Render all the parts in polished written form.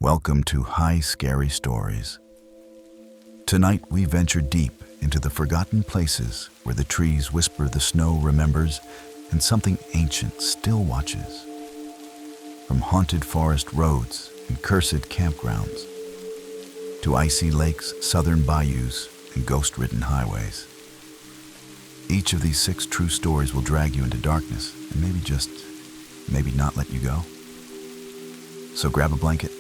Welcome to High Scary Stories. Tonight we venture deep into the forgotten places where the trees whisper the snow remembers and something ancient still watches. From haunted forest roads and cursed campgrounds, to icy lakes, southern bayous, and ghost-ridden highways. Each of these 6 true stories will drag you into darkness and maybe not let you go. So grab a blanket,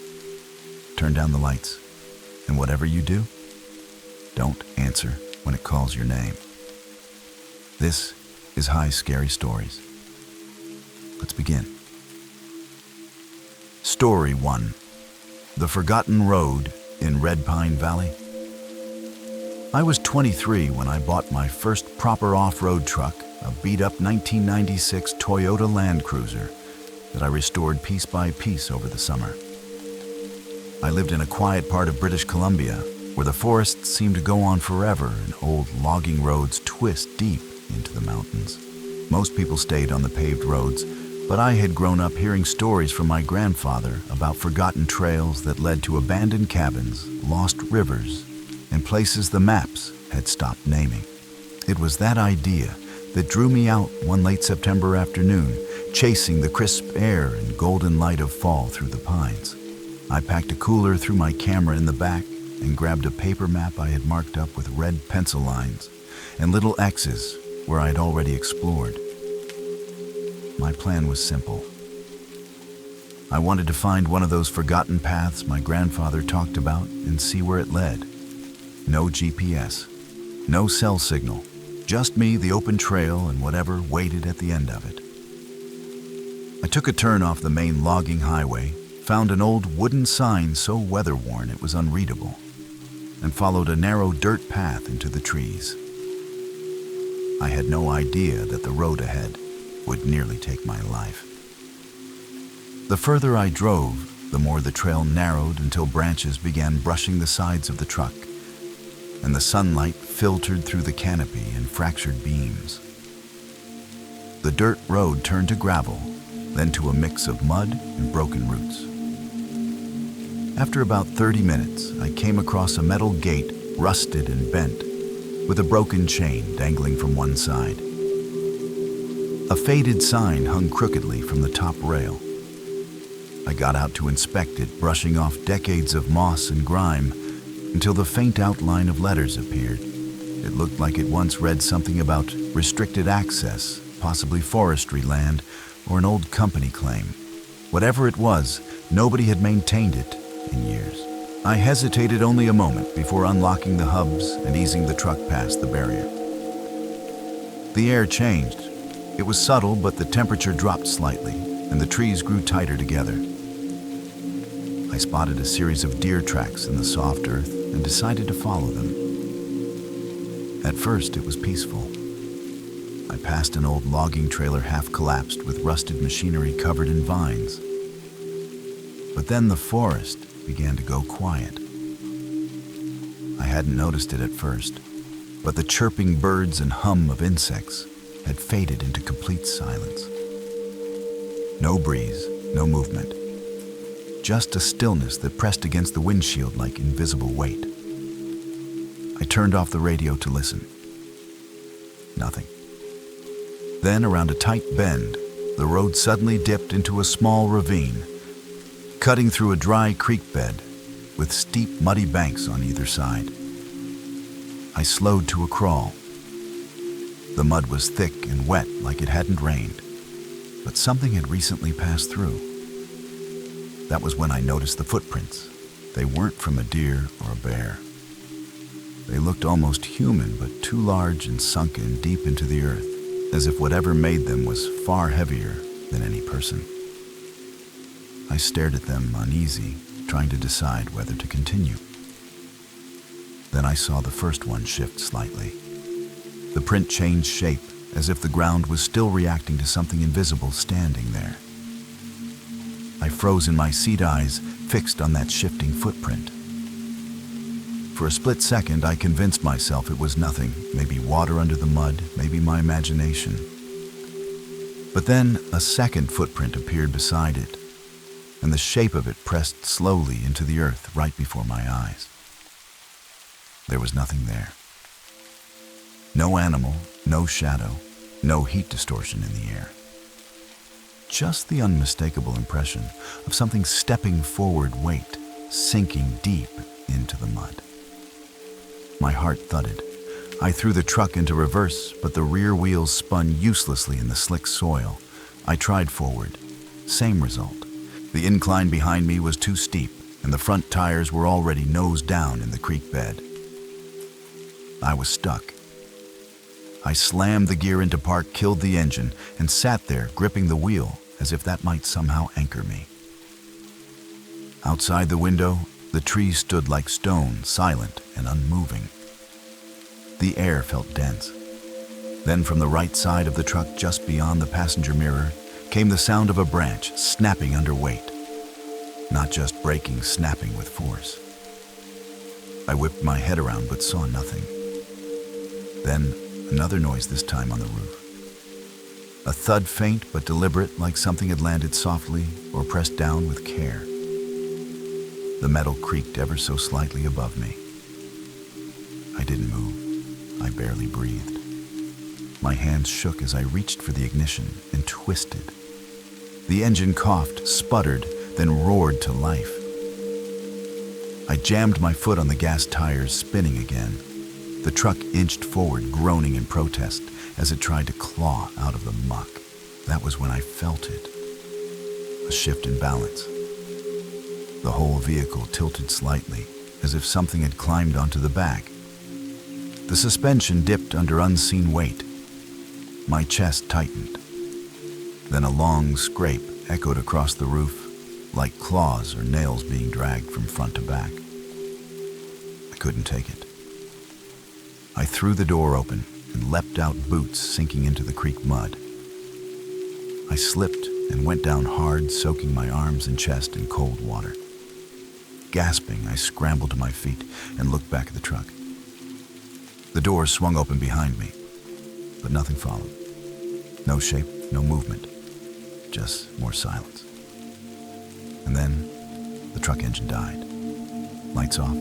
turn down the lights, and whatever you do, don't answer when it calls your name. This is High Scary Stories. Let's begin. Story 1. The Forgotten Road in Red Pine Valley. I was 23 when I bought my first proper off-road truck, a beat-up 1996 Toyota Land Cruiser that I restored piece by piece over the summer. I lived in a quiet part of British Columbia where the forests seem to go on forever and old logging roads twist deep into the mountains. Most people stayed on the paved roads, but I had grown up hearing stories from my grandfather about forgotten trails that led to abandoned cabins, lost rivers, and places the maps had stopped naming. It was that idea that drew me out one late September afternoon, chasing the crisp air and golden light of fall through the pines. I packed a cooler, threw my camera in the back, and grabbed a paper map I had marked up with red pencil lines and little X's where I had already explored. My plan was simple. I wanted to find one of those forgotten paths my grandfather talked about and see where it led. No GPS, no cell signal, just me, the open trail, and whatever waited at the end of it. I took a turn off the main logging highway, found an old wooden sign so weather-worn it was unreadable, and followed a narrow dirt path into the trees. I had no idea that the road ahead would nearly take my life. The further I drove, the more the trail narrowed until branches began brushing the sides of the truck, and the sunlight filtered through the canopy in fractured beams. The dirt road turned to gravel, then to a mix of mud and broken roots. After about 30 minutes, I came across a metal gate, rusted and bent, with a broken chain dangling from one side. A faded sign hung crookedly from the top rail. I got out to inspect it, brushing off decades of moss and grime until the faint outline of letters appeared. It looked like it once read something about restricted access, possibly forestry land, or an old company claim. Whatever it was, nobody had maintained it in years. I hesitated only a moment before unlocking the hubs and easing the truck past the barrier. The air changed. It was subtle, but the temperature dropped slightly, and the trees grew tighter together. I spotted a series of deer tracks in the soft earth and decided to follow them. At first, it was peaceful. I passed an old logging trailer half collapsed with rusted machinery covered in vines. But then the forest began to go quiet. I hadn't noticed it at first, but the chirping birds and hum of insects had faded into complete silence. No breeze, no movement. Just a stillness that pressed against the windshield like invisible weight. I turned off the radio to listen. Nothing. Then, around a tight bend, the road suddenly dipped into a small ravine, cutting through a dry creek bed with steep, muddy banks on either side. I slowed to a crawl. The mud was thick and wet like it hadn't rained, but something had recently passed through. That was when I noticed the footprints. They weren't from a deer or a bear. They looked almost human, but too large and sunken deep into the earth, as if whatever made them was far heavier than any person. I stared at them, uneasy, trying to decide whether to continue. Then I saw the first one shift slightly. The print changed shape, as if the ground was still reacting to something invisible standing there. I froze in my seat, eyes fixed on that shifting footprint. For a split second, I convinced myself it was nothing, maybe water under the mud, maybe my imagination. But then a second footprint appeared beside it, and the shape of it pressed slowly into the earth right before my eyes. There was nothing there. No animal, no shadow, no heat distortion in the air. Just the unmistakable impression of something stepping forward weight, sinking deep into the mud. My heart thudded. I threw the truck into reverse, but the rear wheels spun uselessly in the slick soil. I tried forward. Same result. The incline behind me was too steep, and the front tires were already nose down in the creek bed. I was stuck. I slammed the gear into park, killed the engine, and sat there gripping the wheel as if that might somehow anchor me. Outside the window, the trees stood like stone, silent and unmoving. The air felt dense. Then from the right side of the truck, just beyond the passenger mirror, came the sound of a branch snapping under weight. Not just breaking, snapping with force. I whipped my head around but saw nothing. Then another noise, this time on the roof. A thud, faint but deliberate, like something had landed softly or pressed down with care. The metal creaked ever so slightly above me. I didn't move. I barely breathed. My hands shook as I reached for the ignition and twisted. The engine coughed, sputtered, then roared to life. I jammed my foot on the gas tires, spinning again. The truck inched forward, groaning in protest as it tried to claw out of the muck. That was when I felt it. A shift in balance. The whole vehicle tilted slightly, as if something had climbed onto the back. The suspension dipped under unseen weight. My chest tightened. Then a long scrape echoed across the roof, like claws or nails being dragged from front to back. I couldn't take it. I threw the door open and leapt out, boots sinking into the creek mud. I slipped and went down hard, soaking my arms and chest in cold water. Gasping, I scrambled to my feet and looked back at the truck. The door swung open behind me, but nothing followed. No shape, no movement, just more silence. And then the truck engine died. Lights off,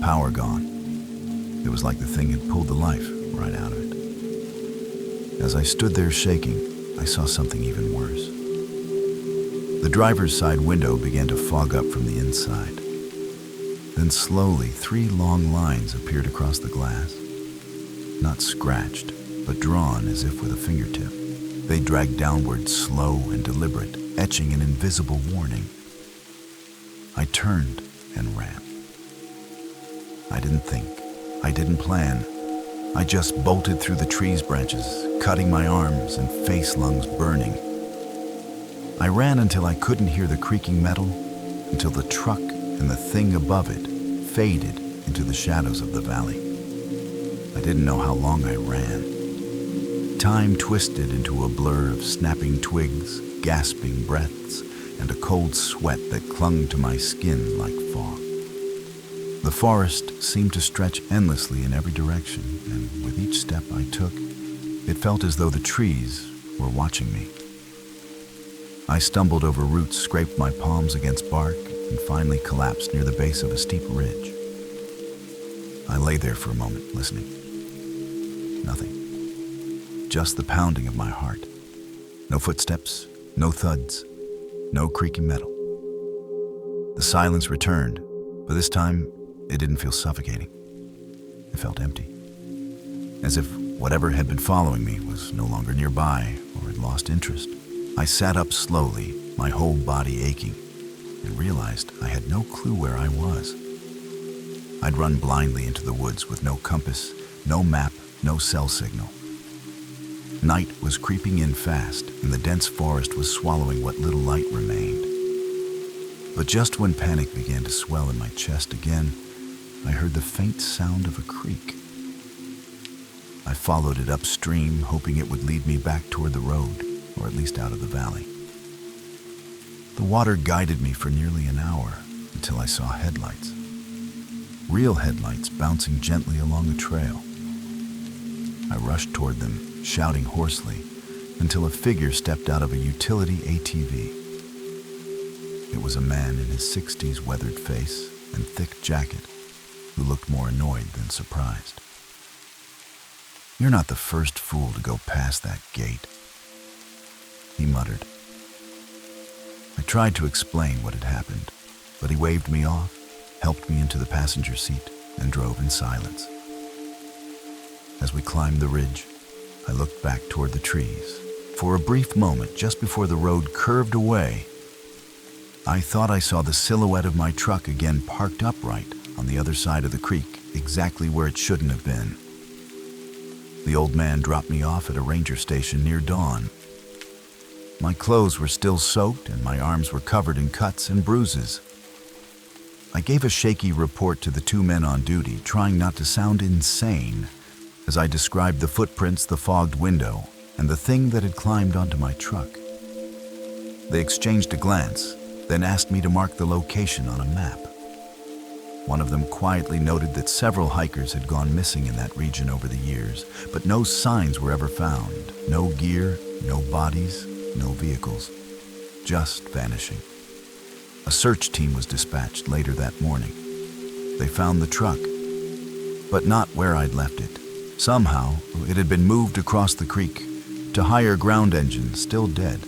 power gone. It was like the thing had pulled the life right out of it. As I stood there shaking, I saw something even worse. The driver's side window began to fog up from the inside. Then slowly, 3 long lines appeared across the glass. Not scratched, but drawn as if with a fingertip. They dragged downward, slow and deliberate, etching an invisible warning. I turned and ran. I didn't think. I didn't plan. I just bolted through the tree's branches, cutting my arms and face lungs burning. I ran until I couldn't hear the creaking metal, until the truck and the thing above it faded into the shadows of the valley. I didn't know how long I ran. Time twisted into a blur of snapping twigs, gasping breaths, and a cold sweat that clung to my skin like fog. The forest seemed to stretch endlessly in every direction, and with each step I took, it felt as though the trees were watching me. I stumbled over roots, scraped my palms against bark, and finally collapsed near the base of a steep ridge. I lay there for a moment, listening. Nothing. Just the pounding of my heart. No footsteps, no thuds, no creaking metal. The silence returned, but this time it didn't feel suffocating. It felt empty. As if whatever had been following me was no longer nearby or had lost interest. I sat up slowly, my whole body aching, and realized I had no clue where I was. I'd run blindly into the woods with no compass, no map, no cell signal. Night was creeping in fast, and the dense forest was swallowing what little light remained. But just when panic began to swell in my chest again, I heard the faint sound of a creek. I followed it upstream, hoping it would lead me back toward the road, or at least out of the valley. The water guided me for nearly an hour until I saw headlights. Real headlights bouncing gently along a trail. I rushed toward them, shouting hoarsely, until a figure stepped out of a utility ATV. It was a man in his 60s weathered face and thick jacket who looked more annoyed than surprised. "You're not the first fool to go past that gate," he muttered. I tried to explain what had happened, but he waved me off, helped me into the passenger seat, and drove in silence. As we climbed the ridge, I looked back toward the trees. For a brief moment, just before the road curved away, I thought I saw the silhouette of my truck again parked upright on the other side of the creek, exactly where it shouldn't have been. The old man dropped me off at a ranger station near dawn. My clothes were still soaked and my arms were covered in cuts and bruises. I gave a shaky report to the two men on duty, trying not to sound insane, as I described the footprints, the fogged window, and the thing that had climbed onto my truck. They exchanged a glance, then asked me to mark the location on a map. One of them quietly noted that several hikers had gone missing in that region over the years, but no signs were ever found. No gear, no bodies, no vehicles, just vanishing. A search team was dispatched later that morning. They found the truck, but not where I'd left it. Somehow, it had been moved across the creek to higher ground engines, still dead.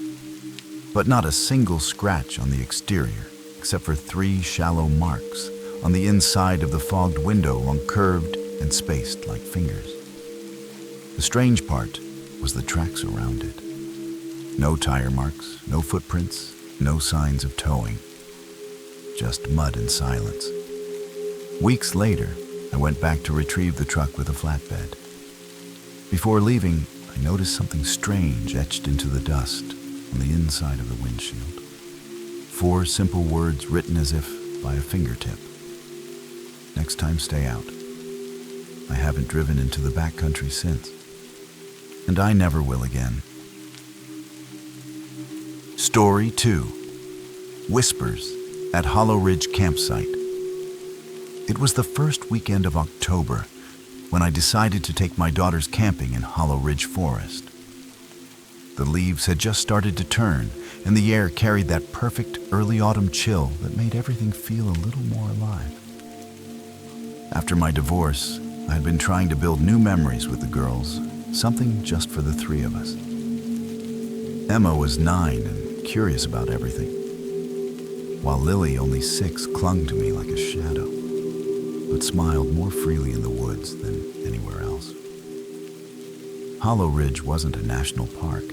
But not a single scratch on the exterior, except for 3 shallow marks on the inside of the fogged window, along curved and spaced like fingers. The strange part was the tracks around it. No tire marks, no footprints, no signs of towing. Just mud and silence. Weeks later, I went back to retrieve the truck with a flatbed. Before leaving, I noticed something strange etched into the dust on the inside of the windshield. 4 simple words written as if by a fingertip. "Next time, stay out." I haven't driven into the backcountry since, and I never will again. Story 2. Whispers at Hollow Ridge Campsite. It was the first weekend of October when I decided to take my daughters camping in Hollow Ridge Forest. The leaves had just started to turn, and the air carried that perfect early autumn chill that made everything feel a little more alive. After my divorce, I had been trying to build new memories with the girls, something just for the 3 of us. Emma was 9 and curious about everything, while Lily, only 6, clung to me like a shadow, but smiled more freely in the woods than anywhere else. Hollow Ridge wasn't a national park.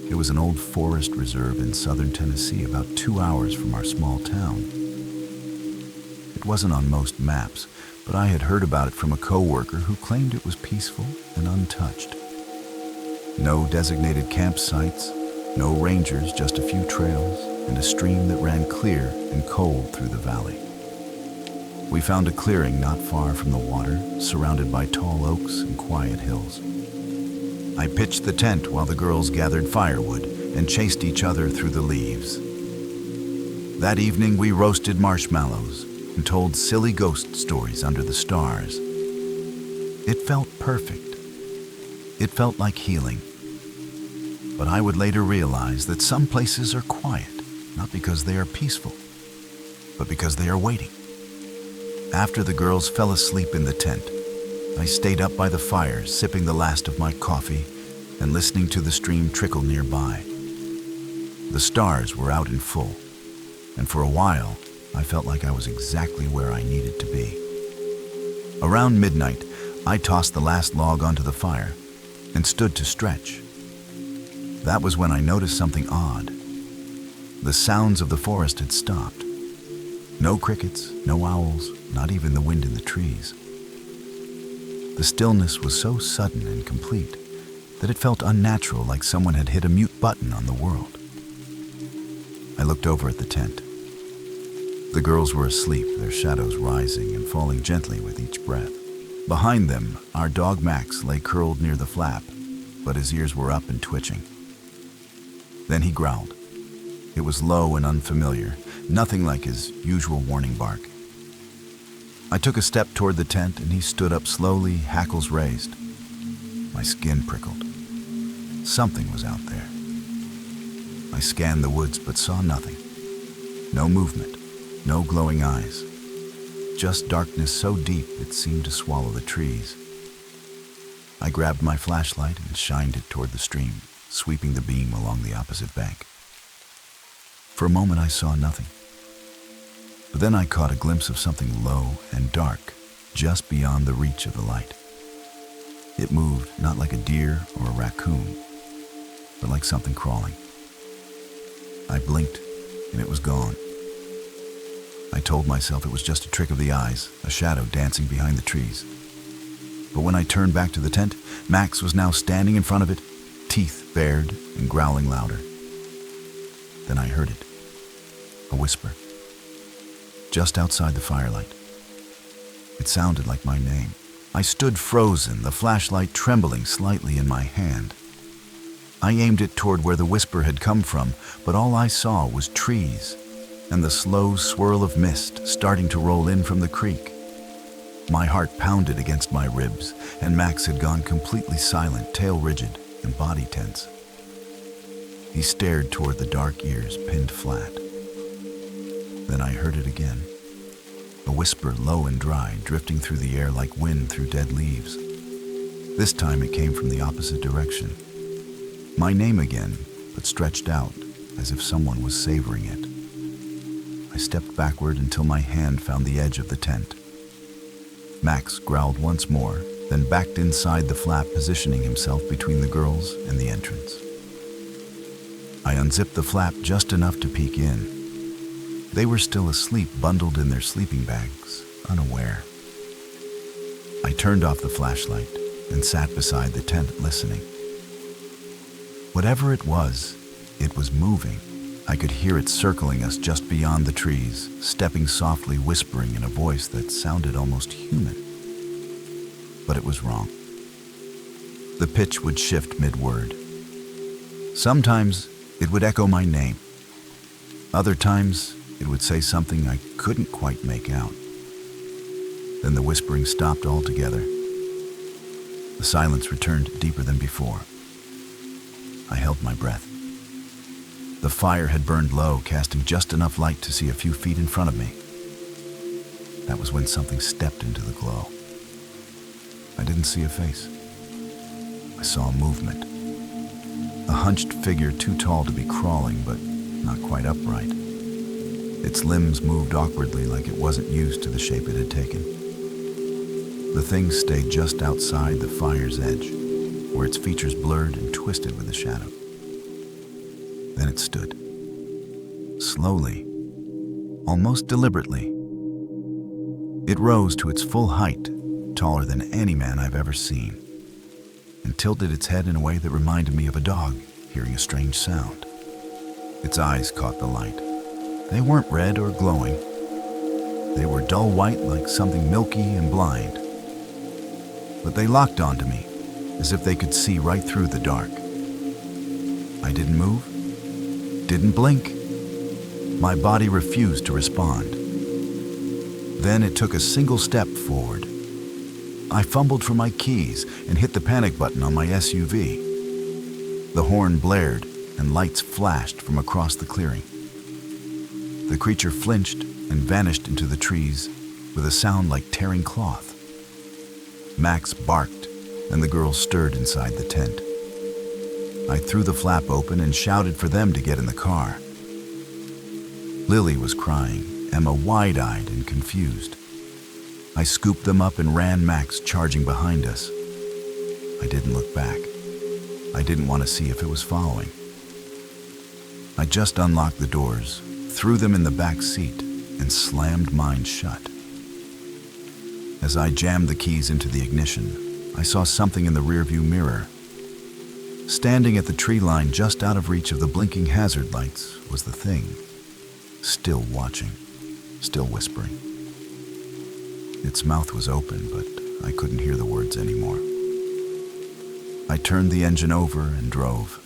It was an old forest reserve in southern Tennessee, about 2 hours from our small town. It wasn't on most maps, but I had heard about it from a coworker who claimed it was peaceful and untouched. No designated campsites, no rangers, just a few trails and a stream that ran clear and cold through the valley. We found a clearing not far from the water, surrounded by tall oaks and quiet hills. I pitched the tent while the girls gathered firewood and chased each other through the leaves. That evening, we roasted marshmallows and told silly ghost stories under the stars. It felt perfect. It felt like healing. But I would later realize that some places are quiet, not because they are peaceful, but because they are waiting. After the girls fell asleep in the tent, I stayed up by the fire, sipping the last of my coffee and listening to the stream trickle nearby. The stars were out in full, and for a while, I felt like I was exactly where I needed to be. Around midnight, I tossed the last log onto the fire and stood to stretch. That was when I noticed something odd. The sounds of the forest had stopped. No crickets, no owls, not even the wind in the trees. The stillness was so sudden and complete that it felt unnatural, like someone had hit a mute button on the world. I looked over at the tent. The girls were asleep, their shadows rising and falling gently with each breath. Behind them, our dog Max lay curled near the flap, but his ears were up and twitching. Then he growled. It was low and unfamiliar, nothing like his usual warning bark. I took a step toward the tent and he stood up slowly, hackles raised. My skin prickled. Something was out there. I scanned the woods but saw nothing. No movement, no glowing eyes. Just darkness so deep it seemed to swallow the trees. I grabbed my flashlight and shined it toward the stream, sweeping the beam along the opposite bank. For a moment I saw nothing. But then I caught a glimpse of something low and dark, just beyond the reach of the light. It moved not like a deer or a raccoon, but like something crawling. I blinked, and it was gone. I told myself it was just a trick of the eyes, a shadow dancing behind the trees. But when I turned back to the tent, Max was now standing in front of it, teeth bared and growling louder. Then I heard it, a whisper, just outside the firelight. It sounded like my name. I stood frozen, the flashlight trembling slightly in my hand. I aimed it toward where the whisper had come from, but all I saw was trees and the slow swirl of mist starting to roll in from the creek. My heart pounded against my ribs, and Max had gone completely silent, tail rigid and body tense. He stared toward the dark ears pinned flat. Then I heard it again, a whisper low and dry, drifting through the air like wind through dead leaves. This time it came from the opposite direction. My name again, but stretched out, as if someone was savoring it. I stepped backward until my hand found the edge of the tent. Max growled once more, then backed inside the flap, positioning himself between the girls and the entrance. I unzipped the flap just enough to peek in. They were still asleep, bundled in their sleeping bags, unaware. I turned off the flashlight and sat beside the tent, listening. Whatever it was moving. I could hear it circling us just beyond the trees, stepping softly, whispering in a voice that sounded almost human. But it was wrong. The pitch would shift mid-word. Sometimes it would echo my name. Other times it would say something I couldn't quite make out. Then the whispering stopped altogether. The silence returned deeper than before. I held my breath. The fire had burned low, casting just enough light to see a few feet in front of me. That was when something stepped into the glow. I didn't see a face. I saw movement. A hunched figure too tall to be crawling, but not quite upright. Its limbs moved awkwardly, like it wasn't used to the shape it had taken. The thing stayed just outside the fire's edge, where its features blurred and twisted with the shadow. Then it stood. Slowly, almost deliberately. It rose to its full height, taller than any man I've ever seen, and tilted its head in a way that reminded me of a dog hearing a strange sound. Its eyes caught the light. They weren't red or glowing. They were dull white, like something milky and blind. But they locked onto me, as if they could see right through the dark. I didn't move, didn't blink. My body refused to respond. Then it took a single step forward. I fumbled for my keys and hit the panic button on my SUV. The horn blared and lights flashed from across the clearing. The creature flinched and vanished into the trees with a sound like tearing cloth. Max barked, and the girls stirred inside the tent. I threw the flap open and shouted for them to get in the car. Lily was crying, Emma wide-eyed and confused. I scooped them up and ran, Max charging behind us. I didn't look back. I didn't want to see if it was following. I just unlocked the doors, threw them in the back seat, and slammed mine shut. As I jammed the keys into the ignition, I saw something in the rearview mirror. Standing at the tree line just out of reach of the blinking hazard lights was the thing, still watching, still whispering. Its mouth was open, but I couldn't hear the words anymore. I turned the engine over and drove.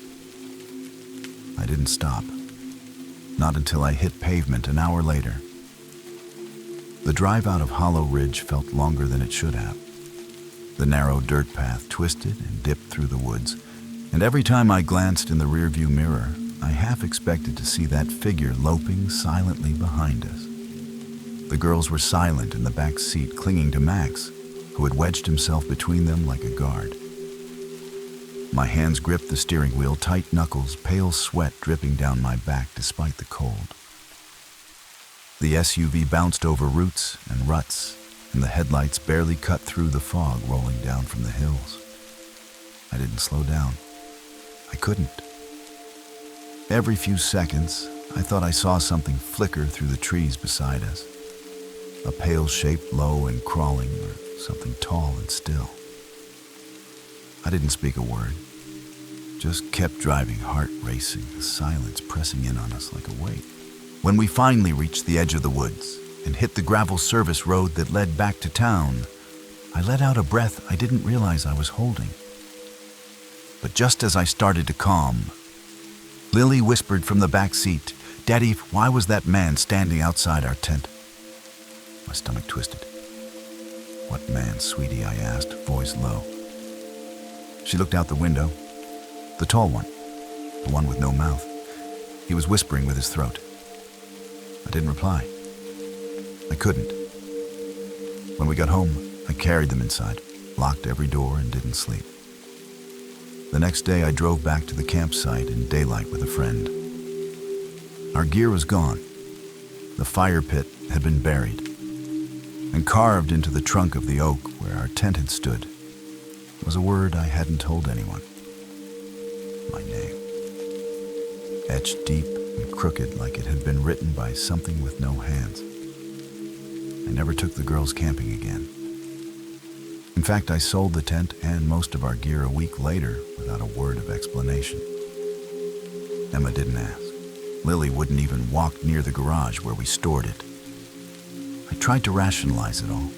I didn't stop, not until I hit pavement an hour later. The drive out of Hollow Ridge felt longer than it should have. The narrow dirt path twisted and dipped through the woods, and every time I glanced in the rearview mirror, I half expected to see that figure loping silently behind us. The girls were silent in the back seat, clinging to Max, who had wedged himself between them like a guard. My hands gripped the steering wheel, tight knuckles, pale sweat dripping down my back despite the cold. The SUV bounced over roots and ruts, and the headlights barely cut through the fog rolling down from the hills. I didn't slow down. I couldn't. Every few seconds, I thought I saw something flicker through the trees beside us. A pale shape low and crawling, or something tall and still. I didn't speak a word. Just kept driving, heart racing, the silence pressing in on us like a weight. When we finally reached the edge of the woods and hit the gravel service road that led back to town, I let out a breath I didn't realize I was holding. But just as I started to calm, Lily whispered from the back seat, "Daddy, why was that man standing outside our tent?" My stomach twisted. "What man, sweetie?" I asked, voice low. She looked out the window. The tall one, the one with no mouth. He was whispering with his throat. I didn't reply. I couldn't. When we got home, I carried them inside, locked every door, and didn't sleep. The next day, I drove back to the campsite in daylight with a friend. Our gear was gone. The fire pit had been buried, and carved into the trunk of the oak where our tent had stood was a word I hadn't told anyone. My name. Etched deep and crooked like it had been written by something with no hands. I never took the girls camping again. In fact, I sold the tent and most of our gear a week later without a word of explanation. Emma didn't ask. Lily wouldn't even walk near the garage where we stored it. I tried to rationalize it all.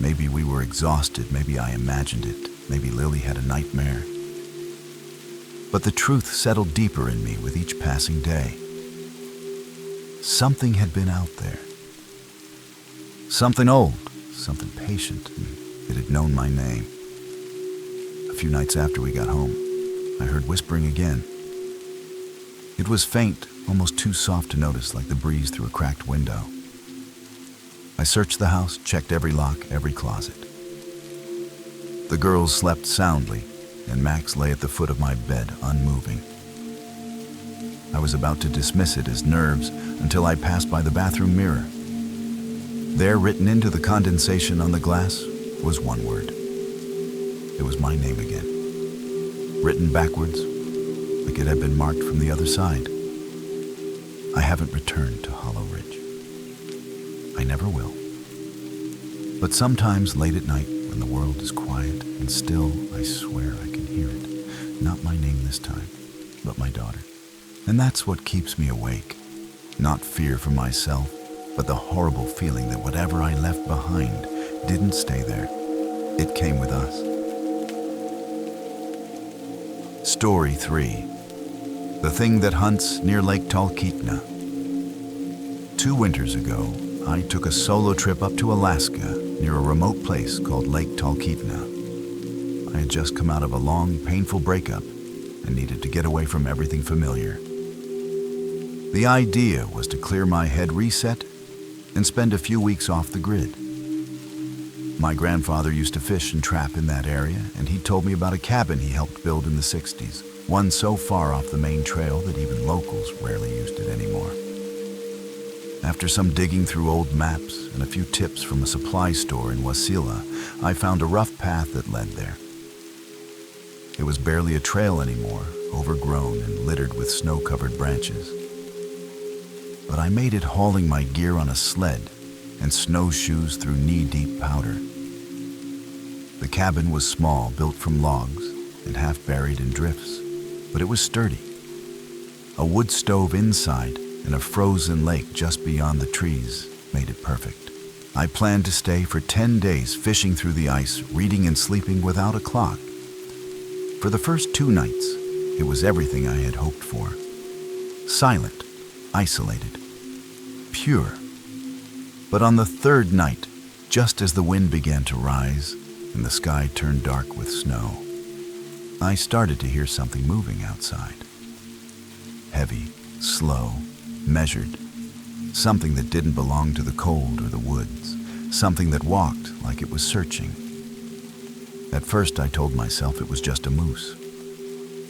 Maybe we were exhausted, maybe I imagined it, maybe Lily had a nightmare. But the truth settled deeper in me with each passing day. Something had been out there. Something old, something patient, and it had known my name. A few nights after we got home, I heard whispering again. It was faint, almost too soft to notice, like the breeze through a cracked window. I searched the house, checked every lock, every closet. The girls slept soundly, and Max lay at the foot of my bed, unmoving. I was about to dismiss it as nerves until I passed by the bathroom mirror. There, written into the condensation on the glass, was one word. It was my name again, written backwards, like it had been marked from the other side. I haven't returned to Hollow Ridge. I never will. But sometimes late at night, when the world is quiet and still, I swear I can hear it. Not my name this time, but my daughter. And that's what keeps me awake. Not fear for myself, but the horrible feeling that whatever I left behind didn't stay there. It came with us. Story 3. The Thing That Hunts Near Lake Talkeetna. 2 winters ago, I took a solo trip up to Alaska near a remote place called Lake Talkeetna. I had just come out of a long, painful breakup and needed to get away from everything familiar. The idea was to clear my head, reset, and spend a few weeks off the grid. My grandfather used to fish and trap in that area, and he told me about a cabin he helped build in the 60s, one so far off the main trail that even locals rarely used it anymore. After some digging through old maps and a few tips from a supply store in Wasilla, I found a rough path that led there. It was barely a trail anymore, overgrown and littered with snow-covered branches. But I made it hauling my gear on a sled and snowshoes through knee-deep powder. The cabin was small, built from logs and half buried in drifts, but it was sturdy. A wood stove inside and a frozen lake just beyond the trees made it perfect. I planned to stay for 10 days fishing through the ice, reading and sleeping without a clock. For the first 2 nights, it was everything I had hoped for. Silent, isolated, pure. But on the 3rd night, just as the wind began to rise and the sky turned dark with snow, I started to hear something moving outside. heavy, slow, measured. Something that didn't belong to the cold or the woods. Something that walked like it was searching. At first I told myself it was just a moose.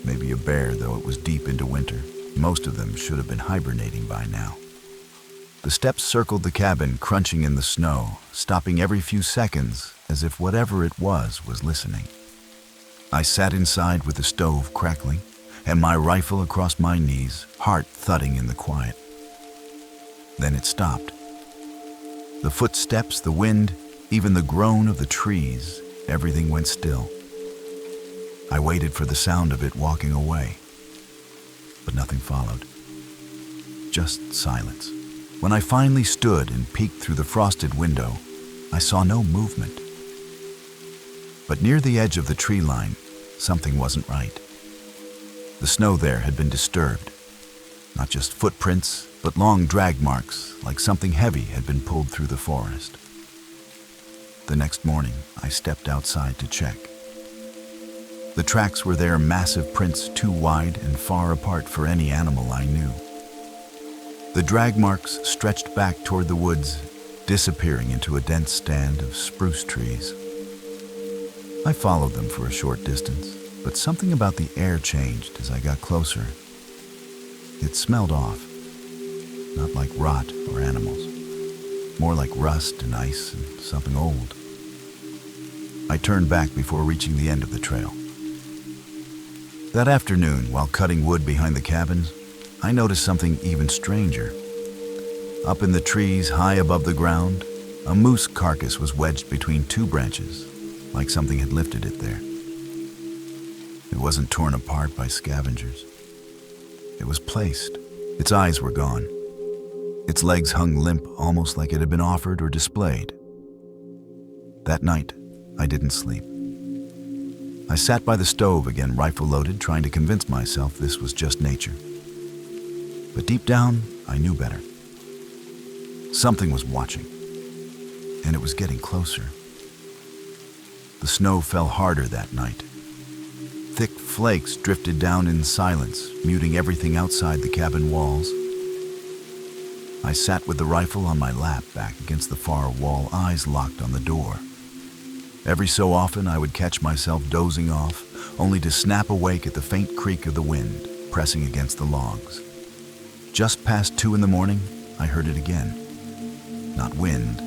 Maybe a bear, though it was deep into winter. Most of them should have been hibernating by now. The steps circled the cabin, crunching in the snow, stopping every few seconds as if whatever it was listening. I sat inside with the stove crackling and my rifle across my knees, heart thudding in the quiet. Then it stopped. The footsteps, the wind, even the groan of the trees, everything went still. I waited for the sound of it walking away, but nothing followed. Just silence. When I finally stood and peeked through the frosted window, I saw no movement. But near the edge of the tree line, something wasn't right. The snow there had been disturbed. Not just footprints, but long drag marks, like something heavy had been pulled through the forest. The next morning, I stepped outside to check. The tracks were there, massive prints too wide and far apart for any animal I knew. The drag marks stretched back toward the woods, disappearing into a dense stand of spruce trees. I followed them for a short distance, but something about the air changed as I got closer. It smelled off, not like rot or animals, more like rust and ice and something old. I turned back before reaching the end of the trail. That afternoon, while cutting wood behind the cabins, I noticed something even stranger. Up in the trees, high above the ground, a moose carcass was wedged between two branches, like something had lifted it there. It wasn't torn apart by scavengers. It was placed. Its eyes were gone. Its legs hung limp, almost like it had been offered or displayed. That night, I didn't sleep. I sat by the stove again, rifle loaded, trying to convince myself this was just nature. But deep down, I knew better. Something was watching, and it was getting closer. The snow fell harder that night. Thick flakes drifted down in silence, muting everything outside the cabin walls. I sat with the rifle on my lap, back against the far wall, eyes locked on the door. Every so often I would catch myself dozing off, only to snap awake at the faint creak of the wind pressing against the logs. Just past 2 a.m, I heard it again. Not wind,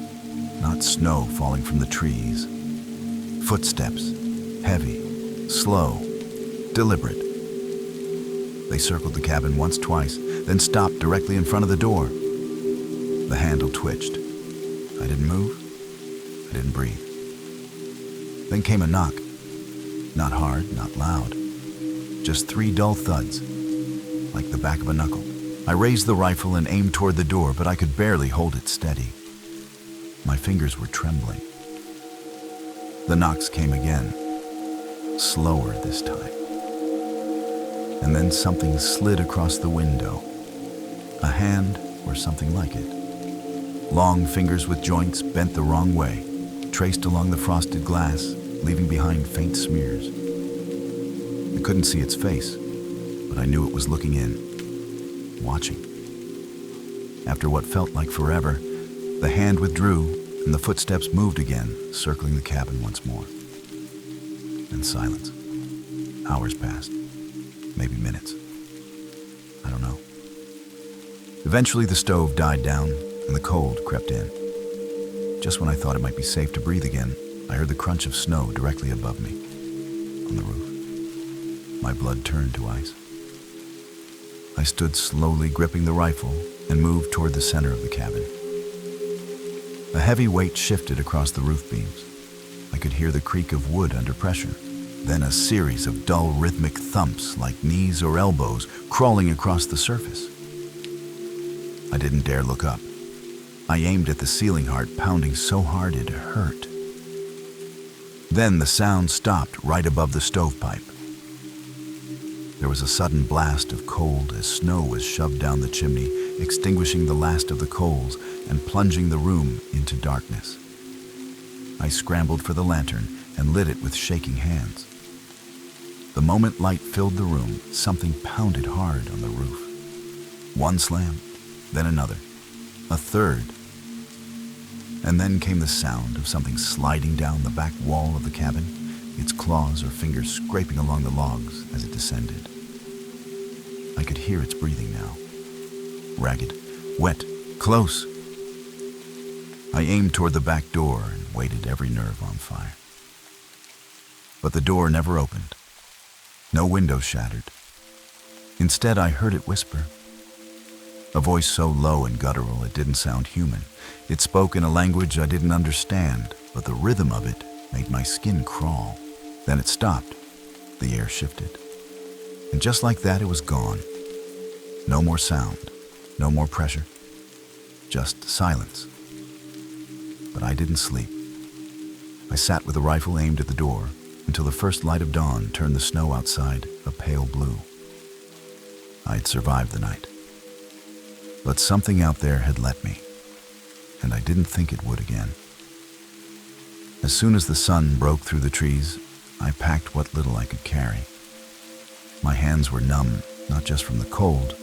not snow falling from the trees. Footsteps, heavy, slow, deliberate. They circled the cabin once, twice, then stopped directly in front of the door. The handle twitched. I didn't move. I didn't breathe. Then came a knock. Not hard, not loud. Just 3 dull thuds, like the back of a knuckle. I raised the rifle and aimed toward the door, but I could barely hold it steady. My fingers were trembling. The knocks came again, slower this time. And then something slid across the window. A hand or something like it. Long fingers with joints bent the wrong way, traced along the frosted glass, leaving behind faint smears. I couldn't see its face, but I knew it was looking in, watching. After what felt like forever, the hand withdrew and the footsteps moved again, circling the cabin once more. And silence. Hours passed, maybe minutes. I don't know. Eventually the stove died down and the cold crept in. Just when I thought it might be safe to breathe again, I heard the crunch of snow directly above me, on the roof. My blood turned to ice. I stood slowly, gripping the rifle, and moved toward the center of the cabin. A heavy weight shifted across the roof beams. I could hear the creak of wood under pressure, then a series of dull rhythmic thumps like knees or elbows crawling across the surface. I didn't dare look up. I aimed at the ceiling, heart pounding so hard it hurt. Then the sound stopped right above the stovepipe. There was a sudden blast of cold as snow was shoved down the chimney, extinguishing the last of the coals and plunging the room into darkness. I scrambled for the lantern and lit it with shaking hands. The moment light filled the room, something pounded hard on the roof. One slam, then another, a third. And then came the sound of something sliding down the back wall of the cabin, its claws or fingers scraping along the logs as it descended. I could hear its breathing now. Ragged, wet, close. I aimed toward the back door and waited, every nerve on fire. But the door never opened. No window shattered. Instead, I heard it whisper. A voice so low and guttural it didn't sound human. It spoke in a language I didn't understand, but the rhythm of it made my skin crawl. Then it stopped. The air shifted. And just like that, it was gone. No more sound, no more pressure, just silence. But I didn't sleep. I sat with the rifle aimed at the door until the first light of dawn turned the snow outside a pale blue. I had survived the night. But something out there had let me, and I didn't think it would again. As soon as the sun broke through the trees, I packed what little I could carry. My hands were numb, not just from the cold,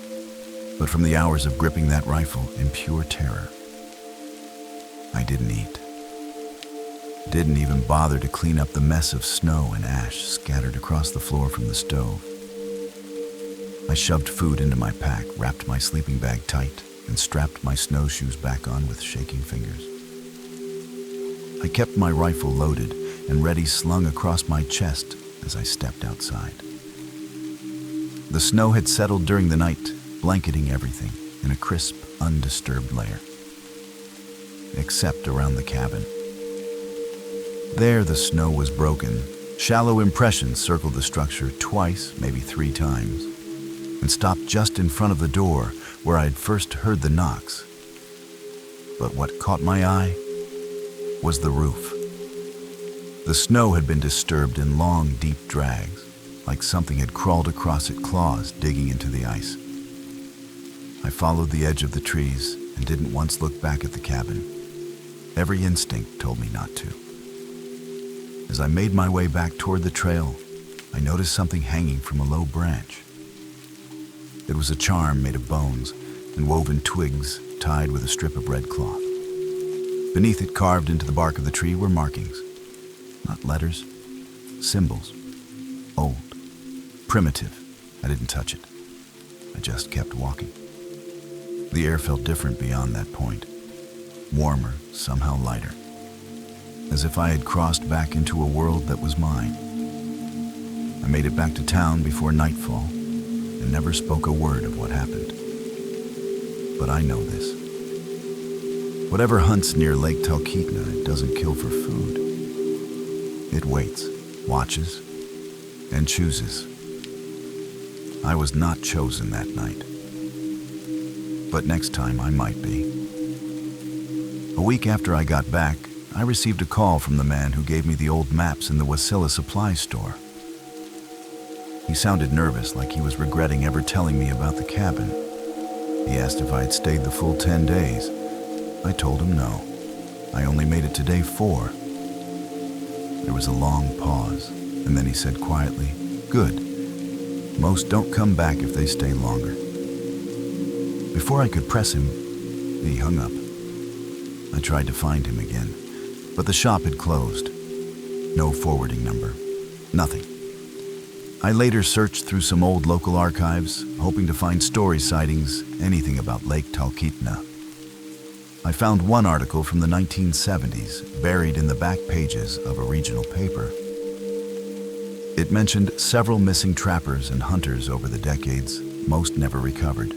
but from the hours of gripping that rifle in pure terror. I didn't eat. Didn't even bother to clean up the mess of snow and ash scattered across the floor from the stove. I shoved food into my pack, wrapped my sleeping bag tight, and strapped my snowshoes back on with shaking fingers. I kept my rifle loaded and ready slung across my chest as I stepped outside. The snow had settled during the night, blanketing everything in a crisp, undisturbed layer. Except around the cabin. There the snow was broken. Shallow impressions circled the structure twice, maybe 3 times, and stopped just in front of the door where I had first heard the knocks. But what caught my eye was the roof. The snow had been disturbed in long, deep drags, like something had crawled across it, claws digging into the ice. I followed the edge of the trees and didn't once look back at the cabin. Every instinct told me not to. As I made my way back toward the trail, I noticed something hanging from a low branch. It was a charm made of bones and woven twigs tied with a strip of red cloth. Beneath it, carved into the bark of the tree, were markings. Not letters, symbols. Old, primitive. I didn't touch it. I just kept walking. The air felt different beyond that point. Warmer, somehow lighter. As if I had crossed back into a world that was mine. I made it back to town before nightfall and never spoke a word of what happened. But I know this. Whatever hunts near Lake Talkeetna, it doesn't kill for food. It waits, watches, and chooses. I was not chosen that night. But next time I might be. A week after I got back, I received a call from the man who gave me the old maps in the Wasilla supply store. He sounded nervous, like he was regretting ever telling me about the cabin. He asked if I had stayed the full 10 days. I told him no. I only made it to day 4. There was a long pause, and then he said quietly, "Good. Most don't come back if they stay longer." Before I could press him, he hung up. I tried to find him again, but the shop had closed. No forwarding number. Nothing. I later searched through some old local archives, hoping to find story sightings, anything about Lake Talkeetna. I found one article from the 1970s buried in the back pages of a regional paper. It mentioned several missing trappers and hunters over the decades, most never recovered.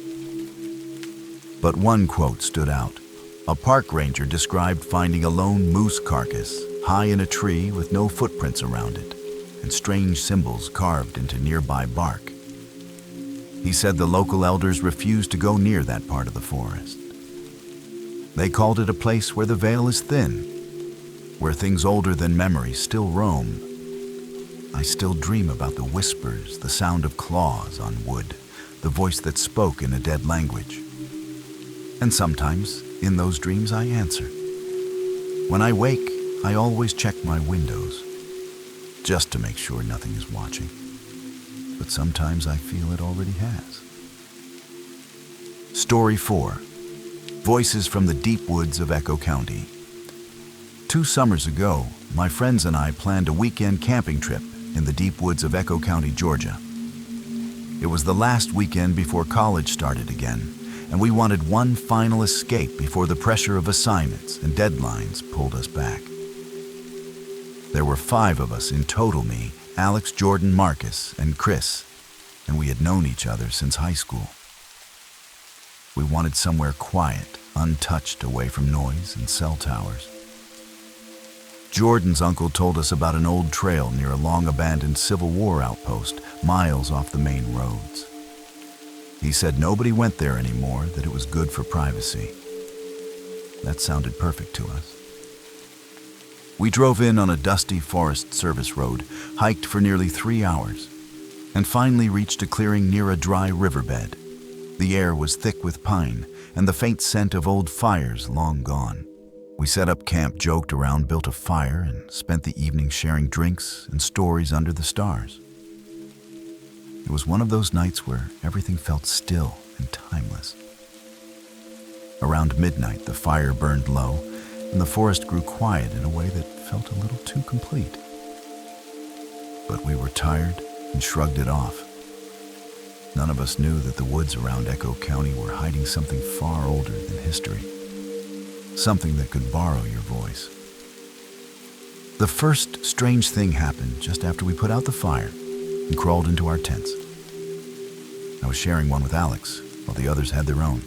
But one quote stood out. A park ranger described finding a lone moose carcass high in a tree with no footprints around it, and strange symbols carved into nearby bark. He said the local elders refused to go near that part of the forest. They called it a place where the veil is thin, where things older than memory still roam. I still dream about the whispers, the sound of claws on wood, the voice that spoke in a dead language. And sometimes, in those dreams, I answer. When I wake, I always check my windows, just to make sure nothing is watching. But sometimes I feel it already has. Story 4. Voices from the Deep Woods of Echo County. 2 summers ago, my friends and I planned a weekend camping trip in the deep woods of Echo County, Georgia. It was the last weekend before college started again, and we wanted one final escape before the pressure of assignments and deadlines pulled us back. There were 5 of us in total: me, Alex, Jordan, Marcus, and Chris, and we had known each other since high school. We wanted somewhere quiet, untouched, away from noise and cell towers. Jordan's uncle told us about an old trail near a long-abandoned Civil War outpost, miles off the main roads. He said nobody went there anymore, that it was good for privacy. That sounded perfect to us. We drove in on a dusty Forest Service road, hiked for nearly 3 hours, and finally reached a clearing near a dry riverbed. The air was thick with pine and the faint scent of old fires long gone. We set up camp, joked around, built a fire, and spent the evening sharing drinks and stories under the stars. It was one of those nights where everything felt still and timeless. Around midnight, the fire burned low, and the forest grew quiet in a way that felt a little too complete. But we were tired and shrugged it off. None of us knew that the woods around Echo County were hiding something far older than history, something that could borrow your voice. The first strange thing happened just after we put out the fire and crawled into our tents. I was sharing one with Alex, while the others had their own.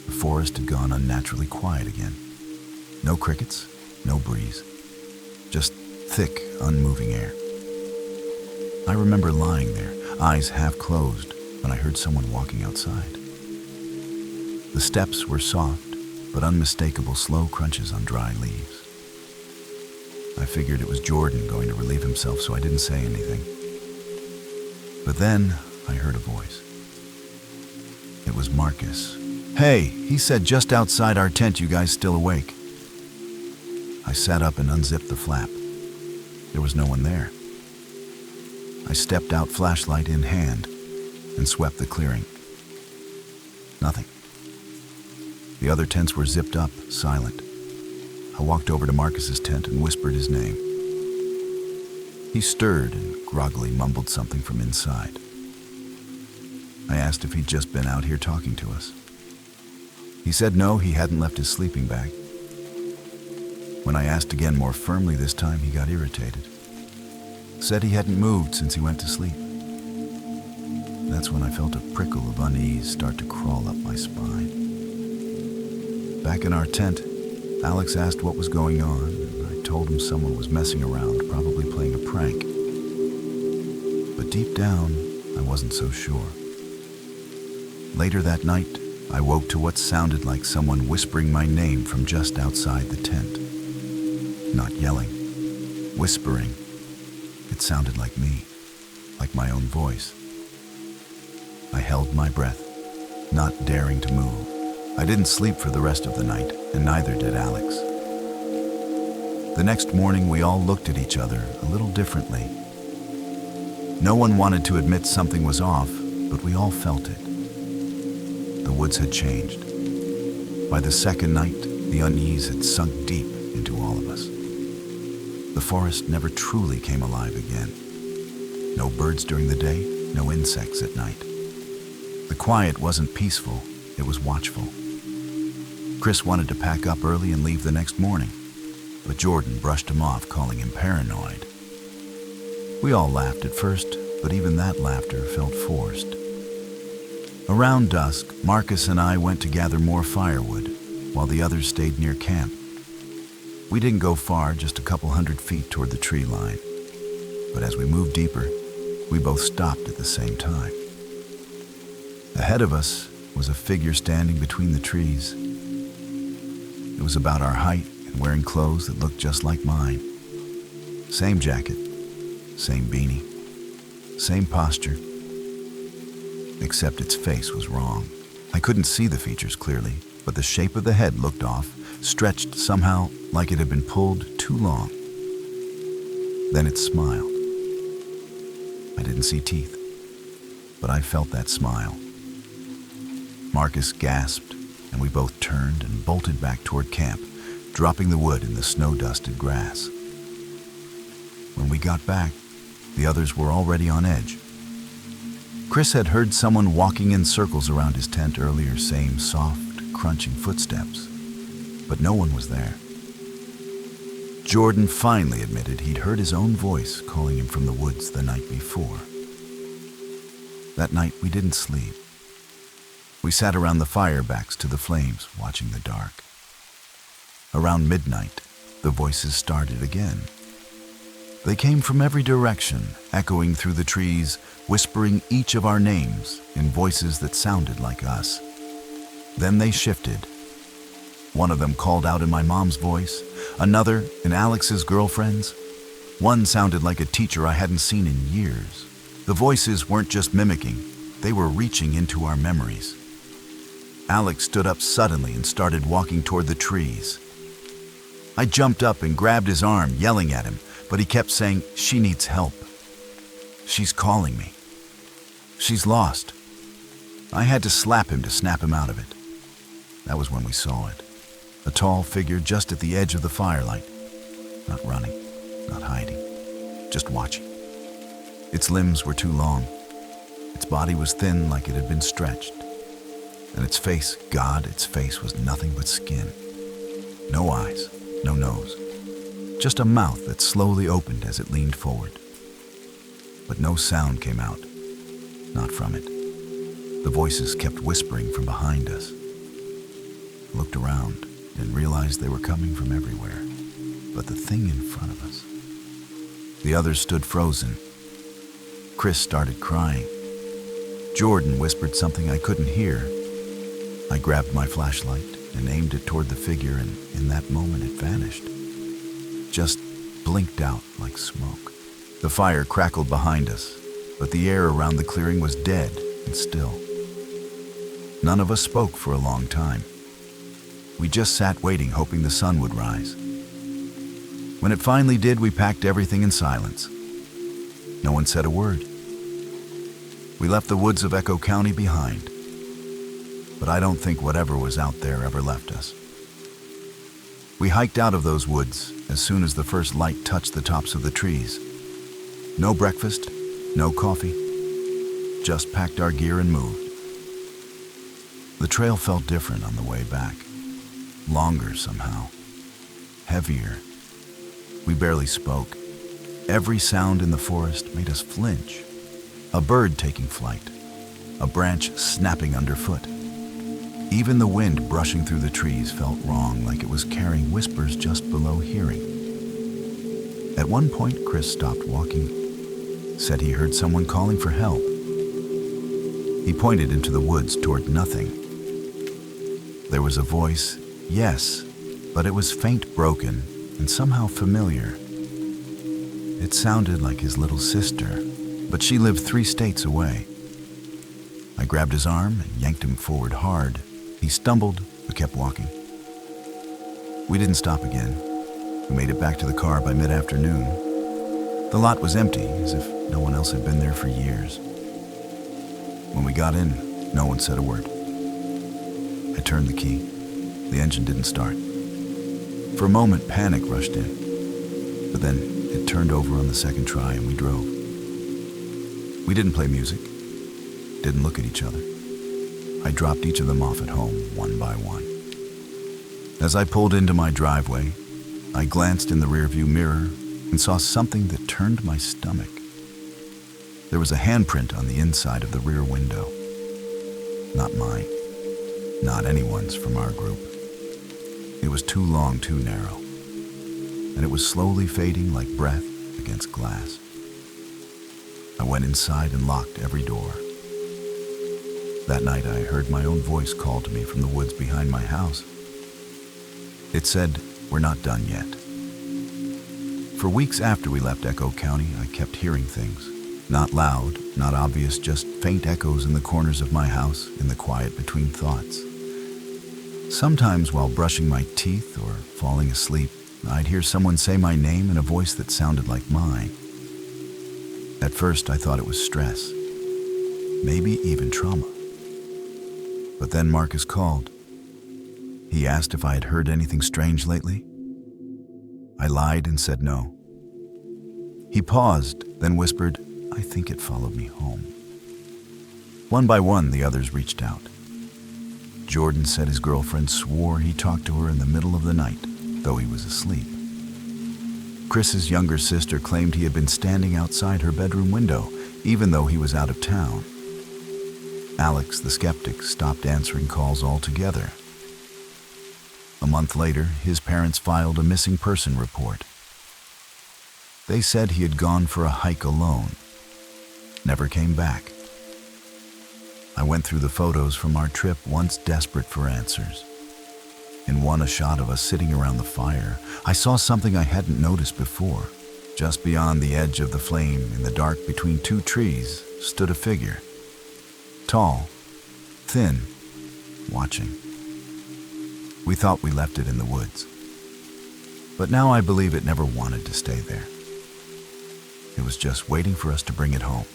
The forest had gone unnaturally quiet again. No crickets, no breeze, just thick, unmoving air. I remember lying there, eyes half closed, when I heard someone walking outside. The steps were soft, but unmistakable, slow crunches on dry leaves. I figured it was Jordan going to relieve himself, so I didn't say anything. But then I heard a voice. It was Marcus. "Hey," he said, "just outside our tent, you guys still awake?" I sat up and unzipped the flap. There was no one there. I stepped out, flashlight in hand, and swept the clearing. Nothing. The other tents were zipped up, silent. I walked over to Marcus's tent and whispered his name. He stirred and groggily mumbled something from inside. I asked if he'd just been out here talking to us. He said no, he hadn't left his sleeping bag. When I asked again, more firmly this time, he got irritated. Said he hadn't moved since he went to sleep. That's when I felt a prickle of unease start to crawl up my spine. Back in our tent, Alex asked what was going on, and I told him someone was messing around, probably playing a prank. But deep down, I wasn't so sure. Later that night, I woke to what sounded like someone whispering my name from just outside the tent. Not yelling, whispering. It sounded like me, like my own voice. I held my breath, not daring to move. I didn't sleep for the rest of the night, and neither did Alex. The next morning, we all looked at each other a little differently. No one wanted to admit something was off, but we all felt it. The woods had changed. By the second night, the unease had sunk deep into all of us. The forest never truly came alive again. No birds during the day, no insects at night. The quiet wasn't peaceful, it was watchful. Chris wanted to pack up early and leave the next morning, but Jordan brushed him off, calling him paranoid. We all laughed at first, but even that laughter felt forced. Around dusk, Marcus and I went to gather more firewood, while the others stayed near camp. We didn't go far, just a couple 100 feet toward the tree line. But as we moved deeper, we both stopped at the same time. Ahead of us was a figure standing between the trees. It was about our height and wearing clothes that looked just like mine. Same jacket, same beanie, same posture, except its face was wrong. I couldn't see the features clearly, but the shape of the head looked off, stretched somehow like it had been pulled too long. Then it smiled. I didn't see teeth, but I felt that smile. Marcus gasped, and we both turned and bolted back toward camp, dropping the wood in the snow-dusted grass. When we got back, the others were already on edge. Chris had heard someone walking in circles around his tent earlier, same soft, crunching footsteps, but no one was there. Jordan finally admitted he'd heard his own voice calling him from the woods the night before. That night, we didn't sleep. We sat around the fire, backs to the flames, watching the dark. Around midnight, the voices started again. They came from every direction, echoing through the trees, whispering each of our names in voices that sounded like us. Then they shifted. One of them called out in my mom's voice, another in Alex's girlfriend's. One sounded like a teacher I hadn't seen in years. The voices weren't just mimicking, they were reaching into our memories. Alex stood up suddenly and started walking toward the trees. I jumped up and grabbed his arm, yelling at him, but he kept saying, "She needs help. She's calling me. She's lost." I had to slap him to snap him out of it. That was when we saw it. A tall figure just at the edge of the firelight. Not running, not hiding, just watching. Its limbs were too long. Its body was thin like it had been stretched. And its face, God, its face was nothing but skin. No eyes, no nose. Just a mouth that slowly opened as it leaned forward. But no sound came out, not from it. The voices kept whispering from behind us. I looked around and realized they were coming from everywhere, but the thing in front of us. The others stood frozen. Chris started crying. Jordan whispered something I couldn't hear. I grabbed my flashlight and aimed it toward the figure, and in that moment it vanished. Just blinked out like smoke. The fire crackled behind us, but the air around the clearing was dead and still. None of us spoke for a long time. We just sat waiting, hoping the sun would rise. When it finally did, we packed everything in silence. No one said a word. We left the woods of Echo County behind, but I don't think whatever was out there ever left us. We hiked out of those woods as soon as the first light touched the tops of the trees. No breakfast, no coffee, just packed our gear and moved. The trail felt different on the way back. Longer somehow. Heavier. We barely spoke. Every sound in the forest made us flinch. A bird taking flight. A branch snapping underfoot. Even the wind brushing through the trees felt wrong, like it was carrying whispers just below hearing. At one point, Chris stopped walking, said he heard someone calling for help. He pointed into the woods toward nothing. There was a voice, yes, but it was faint, broken, and somehow familiar. It sounded like his little sister, but she lived 3 states away. I grabbed his arm and yanked him forward hard. He stumbled, but kept walking. We didn't stop again. We made it back to the car by mid-afternoon. The lot was empty, as if no one else had been there for years. When we got in, no one said a word. I turned the key. The engine didn't start. For a moment, panic rushed in, but then it turned over on the second try and we drove. We didn't play music, didn't look at each other. I dropped each of them off at home, one by one. As I pulled into my driveway, I glanced in the rearview mirror and saw something that turned my stomach. There was a handprint on the inside of the rear window. Not mine, not anyone's from our group. It was too long, too narrow, and it was slowly fading like breath against glass. I went inside and locked every door. That night I heard my own voice call to me from the woods behind my house. It said, "We're not done yet." For weeks after we left Echo County, I kept hearing things. Not loud, not obvious, just faint echoes in the corners of my house, in the quiet between thoughts. Sometimes while brushing my teeth or falling asleep, I'd hear someone say my name in a voice that sounded like mine. At first I thought it was stress, maybe even trauma. But then Marcus called. He asked if I had heard anything strange lately. I lied and said no. He paused, then whispered, "I think it followed me home." One by one, the others reached out. Jordan said his girlfriend swore he talked to her in the middle of the night, though he was asleep. Chris's younger sister claimed he had been standing outside her bedroom window, even though he was out of town. Alex, the skeptic, stopped answering calls altogether. A month later, his parents filed a missing person report. They said he had gone for a hike alone, never came back. I went through the photos from our trip, once desperate for answers. In one, a shot of us sitting around the fire, I saw something I hadn't noticed before. Just beyond the edge of the flame, in the dark between two trees, stood a figure. Tall, thin, watching. We thought we left it in the woods. But now I believe it never wanted to stay there. It was just waiting for us to bring it home.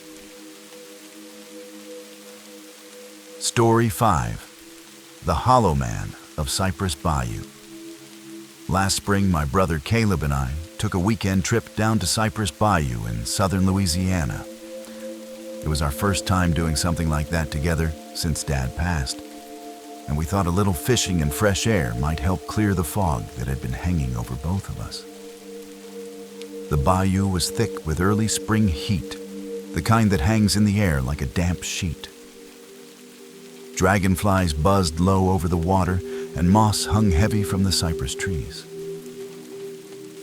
Story 5. The Hollow Man of Cypress Bayou. Last spring, my brother Caleb and I took a weekend trip down to Cypress Bayou in southern Louisiana. It was our first time doing something like that together since Dad passed, and we thought a little fishing and fresh air might help clear the fog that had been hanging over both of us. The bayou was thick with early spring heat, the kind that hangs in the air like a damp sheet. Dragonflies buzzed low over the water, and moss hung heavy from the cypress trees.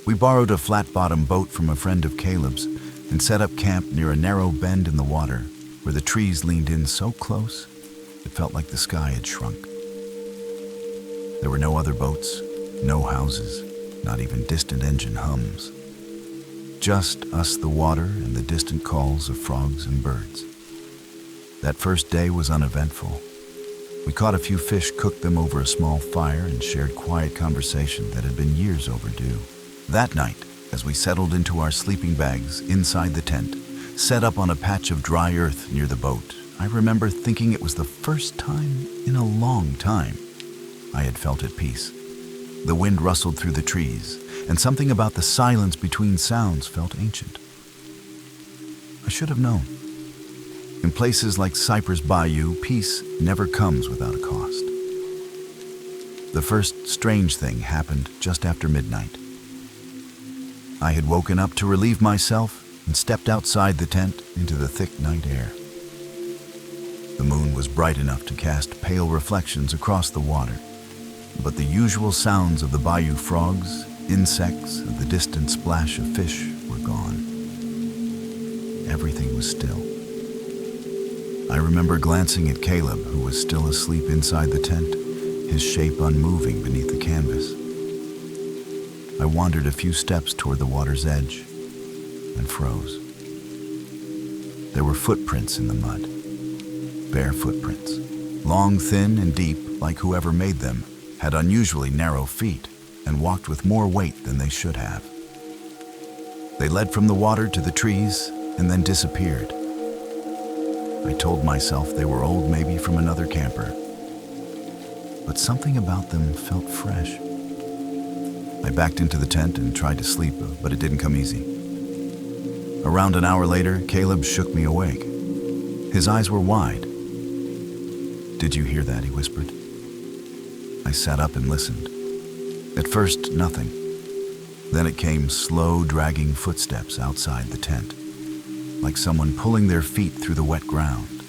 We borrowed a flat-bottom boat from a friend of Caleb's and set up camp near a narrow bend in the water where the trees leaned in so close it felt like the sky had shrunk. There were no other boats, no houses, not even distant engine hums. Just us, the water, and the distant calls of frogs and birds. That first day was uneventful. We caught a few fish, cooked them over a small fire, and shared quiet conversation that had been years overdue. That night, as we settled into our sleeping bags inside the tent, set up on a patch of dry earth near the boat, I remember thinking it was the first time in a long time I had felt at peace. The wind rustled through the trees, and something about the silence between sounds felt ancient. I should have known. In places like Cypress Bayou, peace never comes without a cost. The first strange thing happened just after midnight. I had woken up to relieve myself and stepped outside the tent into the thick night air. The moon was bright enough to cast pale reflections across the water, but the usual sounds of the bayou frogs, insects, and the distant splash of fish were gone. Everything was still. I remember glancing at Caleb, who was still asleep inside the tent, his shape unmoving beneath the canvas. I wandered a few steps toward the water's edge and froze. There were footprints in the mud, bare footprints, long, thin, and deep, like whoever made them had unusually narrow feet and walked with more weight than they should have. They led from the water to the trees and then disappeared. I told myself they were old, maybe from another camper, but something about them felt fresh. I backed into the tent and tried to sleep, but it didn't come easy. Around an hour later, Caleb shook me awake. His eyes were wide. "Did you hear that?" he whispered. I sat up and listened. At first, nothing. Then it came slow, dragging footsteps outside the tent, like someone pulling their feet through the wet ground.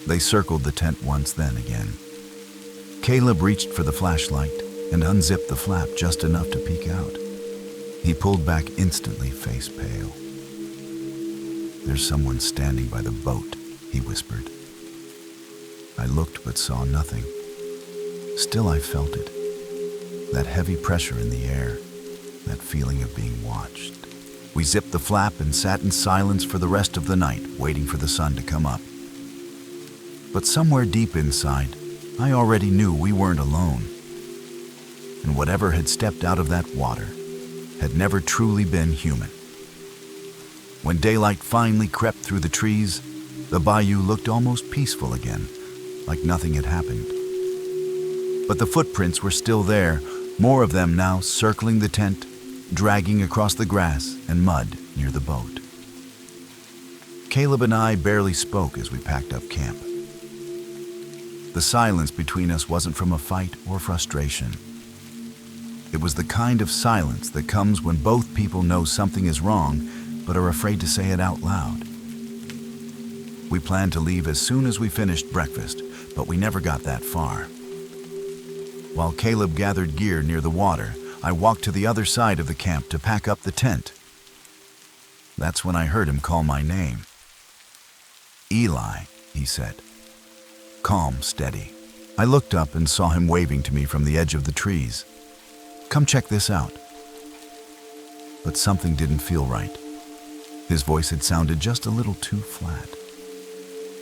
They circled the tent once, then again. Caleb reached for the flashlight and unzipped the flap just enough to peek out. He pulled back instantly, face pale. "There's someone standing by the boat," he whispered. I looked but saw nothing. Still, I felt it. That heavy pressure in the air, that feeling of being watched. We zipped the flap and sat in silence for the rest of the night, waiting for the sun to come up. But somewhere deep inside, I already knew we weren't alone. And whatever had stepped out of that water had never truly been human. When daylight finally crept through the trees, the bayou looked almost peaceful again, like nothing had happened. But the footprints were still there, more of them now circling the tent, dragging across the grass and mud near the boat. Caleb and I barely spoke as we packed up camp. The silence between us wasn't from a fight or frustration. It was the kind of silence that comes when both people know something is wrong but are afraid to say it out loud. We planned to leave as soon as we finished breakfast, but we never got that far. While Caleb gathered gear near the water, I walked to the other side of the camp to pack up the tent. That's when I heard him call my name. "Eli," he said. Calm, steady. I looked up and saw him waving to me from the edge of the trees. "Come check this out." But something didn't feel right. His voice had sounded just a little too flat,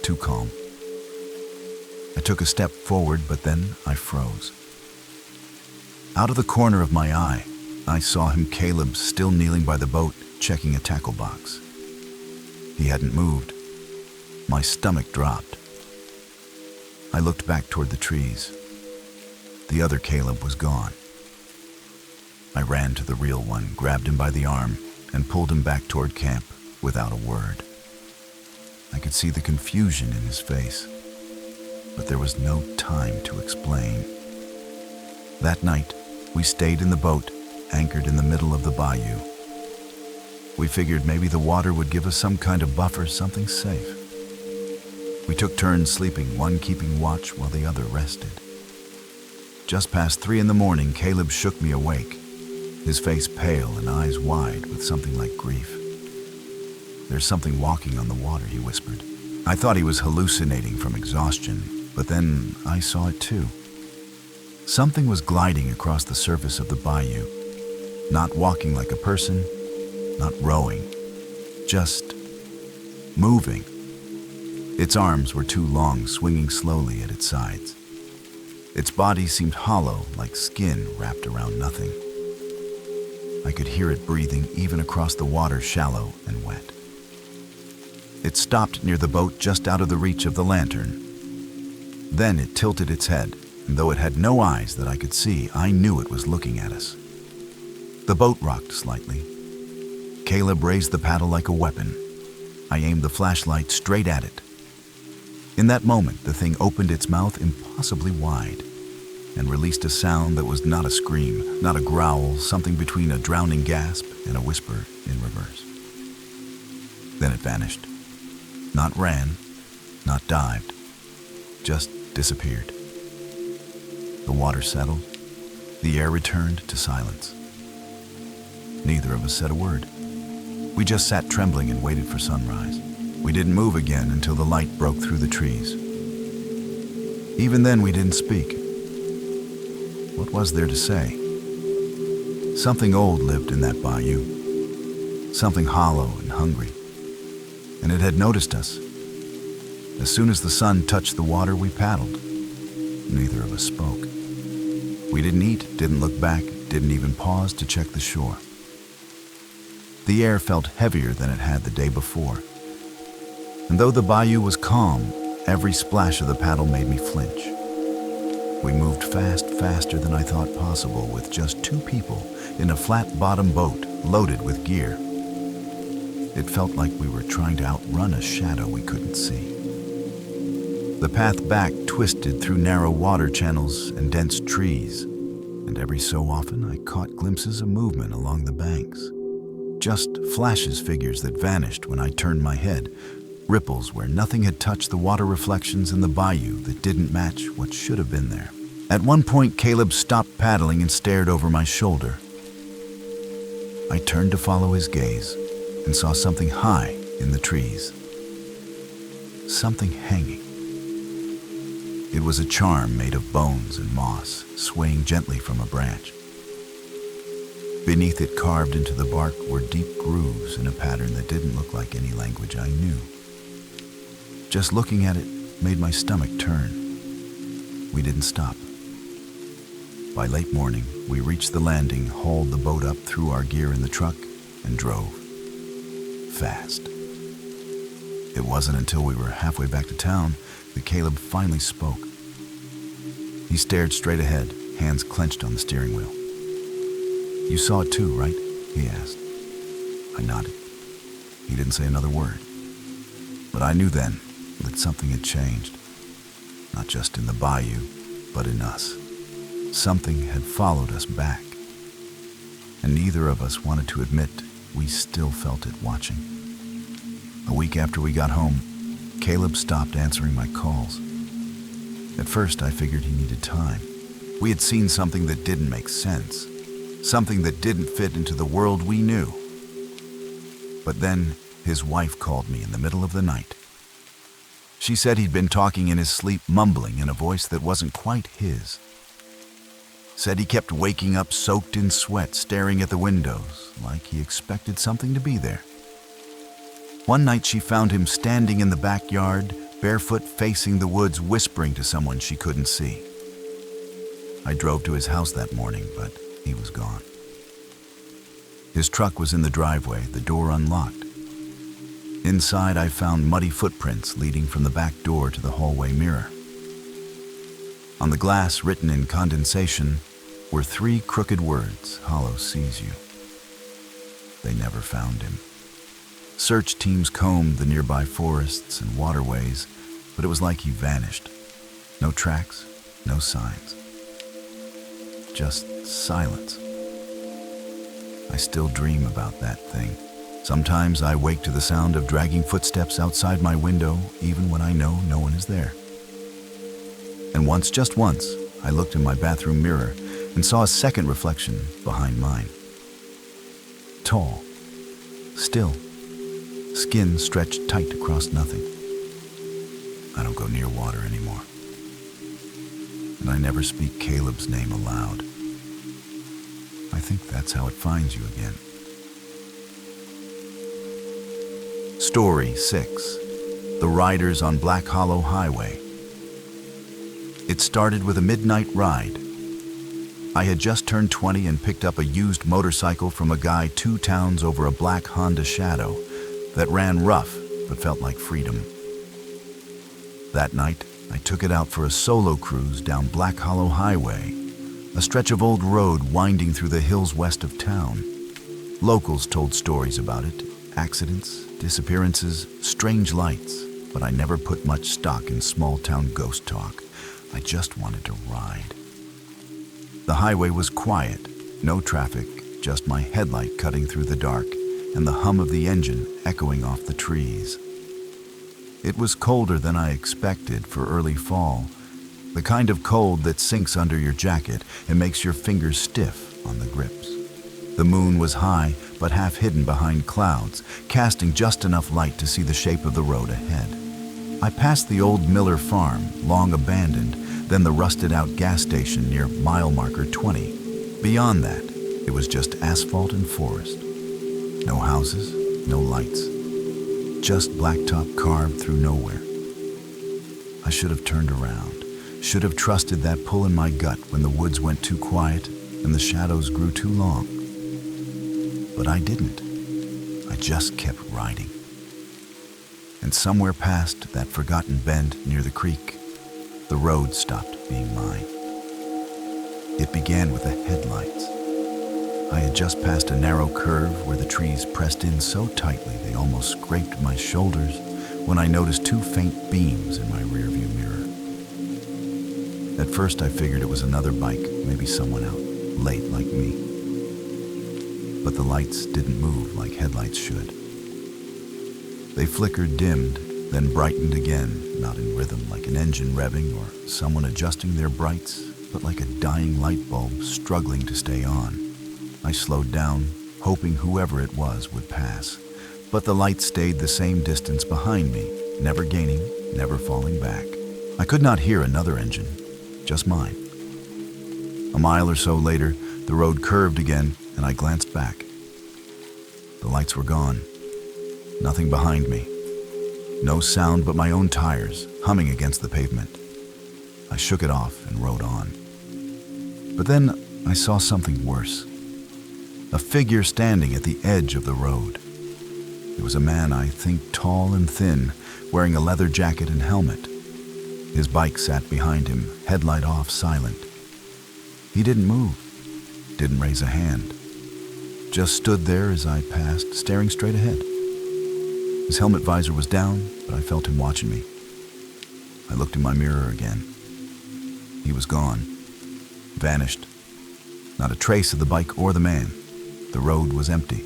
too calm. I took a step forward, but then I froze. Out of the corner of my eye, I saw him, Caleb, still kneeling by the boat, checking a tackle box. He hadn't moved. My stomach dropped. I looked back toward the trees. The other Caleb was gone. I ran to the real one, grabbed him by the arm, and pulled him back toward camp without a word. I could see the confusion in his face, but there was no time to explain. That night, we stayed in the boat, anchored in the middle of the bayou. We figured maybe the water would give us some kind of buffer, something safe. We took turns sleeping, one keeping watch while the other rested. Just past 3 a.m, Caleb shook me awake, his face pale and eyes wide with something like grief. "There's something walking on the water," he whispered. I thought he was hallucinating from exhaustion, but then I saw it too. Something was gliding across the surface of the bayou, not walking like a person, not rowing, just moving. Its arms were too long, swinging slowly at its sides. Its body seemed hollow, like skin wrapped around nothing. I could hear it breathing even across the water, shallow and wet. It stopped near the boat, just out of the reach of the lantern. Then it tilted its head, and though it had no eyes that I could see, I knew it was looking at us. The boat rocked slightly. Caleb raised the paddle like a weapon. I aimed the flashlight straight at it. In that moment, the thing opened its mouth impossibly wide and released a sound that was not a scream, not a growl, something between a drowning gasp and a whisper in reverse. Then it vanished. Not ran, not dived, just disappeared. The water settled. The air returned to silence. Neither of us said a word. We just sat trembling and waited for sunrise. We didn't move again until the light broke through the trees. Even then, we didn't speak. What was there to say? Something old lived in that bayou, something hollow and hungry, and it had noticed us. As soon as the sun touched the water, we paddled. Neither of us spoke. We didn't eat, didn't look back, didn't even pause to check the shore. The air felt heavier than it had the day before. And though the bayou was calm, every splash of the paddle made me flinch. We moved fast, faster than I thought possible, with just 2 people in a flat-bottom boat loaded with gear. It felt like we were trying to outrun a shadow we couldn't see. The path back twisted through narrow water channels and dense trees, and every so often I caught glimpses of movement along the banks. Just flashes, figures that vanished when I turned my head, ripples where nothing had touched the water reflections in the bayou that didn't match what should have been there. At one point, Caleb stopped paddling and stared over my shoulder. I turned to follow his gaze and saw something high in the trees. Something hanging. It was a charm made of bones and moss, swaying gently from a branch. Beneath it, carved into the bark, were deep grooves in a pattern that didn't look like any language I knew. Just looking at it made my stomach turn. We didn't stop. By late morning, we reached the landing, hauled the boat up, threw our gear in the truck, and drove. Fast. It wasn't until we were halfway back to town that Caleb finally spoke. He stared straight ahead, hands clenched on the steering wheel. "You saw it too, right?" he asked. I nodded. He didn't say another word. But I knew then that something had changed. Not just in the bayou, but in us. Something had followed us back. And neither of us wanted to admit we still felt it watching. A week after we got home, Caleb stopped answering my calls. At first, I figured he needed time. We had seen something that didn't make sense, something that didn't fit into the world we knew. But then, his wife called me in the middle of the night. She said he'd been talking in his sleep, mumbling in a voice that wasn't quite his. Said he kept waking up soaked in sweat, staring at the windows, like he expected something to be there. One night she found him standing in the backyard, barefoot facing the woods, whispering to someone she couldn't see. I drove to his house that morning, but he was gone. His truck was in the driveway, the door unlocked. Inside, I found muddy footprints leading from the back door to the hallway mirror. On the glass, written in condensation, were 3 crooked words: "Hollow sees you." They never found him. Search teams combed the nearby forests and waterways, but it was like he vanished. No tracks, no signs. Just silence. I still dream about that thing. Sometimes I wake to the sound of dragging footsteps outside my window, even when I know no one is there. And once, just once, I looked in my bathroom mirror and saw a second reflection behind mine. Tall, still, skin stretched tight across nothing. I don't go near water anymore. And I never speak Caleb's name aloud. I think that's how it finds you again. Story 6. The Riders on Black Hollow Highway. It started with a midnight ride. I had just turned 20 and picked up a used motorcycle from a guy 2 towns over, a black Honda Shadow that ran rough but felt like freedom. That night, I took it out for a solo cruise down Black Hollow Highway, a stretch of old road winding through the hills west of town. Locals told stories about it, accidents, disappearances, strange lights, but I never put much stock in small-town ghost talk. I just wanted to ride. The highway was quiet, no traffic, just my headlight cutting through the dark and the hum of the engine echoing off the trees. It was colder than I expected for early fall, the kind of cold that sinks under your jacket and makes your fingers stiff on the grips. The moon was high, but half hidden behind clouds, casting just enough light to see the shape of the road ahead. I passed the old Miller farm, long abandoned, then the rusted-out gas station near mile marker 20. Beyond that, it was just asphalt and forest. No houses, no lights. Just blacktop carved through nowhere. I should have turned around, should have trusted that pull in my gut when the woods went too quiet and the shadows grew too long. But I didn't. I just kept riding. And somewhere past that forgotten bend near the creek, the road stopped being mine. It began with the headlights. I had just passed a narrow curve where the trees pressed in so tightly they almost scraped my shoulders when I noticed 2 faint beams in my rearview mirror. At first I figured it was another bike, maybe someone out late like me. But the lights didn't move like headlights should. They flickered, dimmed, then brightened again, not in rhythm like an engine revving or someone adjusting their brights, but like a dying light bulb struggling to stay on. I slowed down, hoping whoever it was would pass, but the light stayed the same distance behind me, never gaining, never falling back. I could not hear another engine, just mine. A mile or so later, the road curved again, and I glanced back. The lights were gone. Nothing behind me. No sound but my own tires humming against the pavement. I shook it off and rode on. But then I saw something worse. A figure standing at the edge of the road. It was a man, I think tall and thin, wearing a leather jacket and helmet. His bike sat behind him, headlight off, silent. He didn't move, didn't raise a hand. Just stood there as I passed, staring straight ahead. His helmet visor was down, but I felt him watching me. I looked in my mirror again. He was gone, vanished. Not a trace of the bike or the man. The road was empty.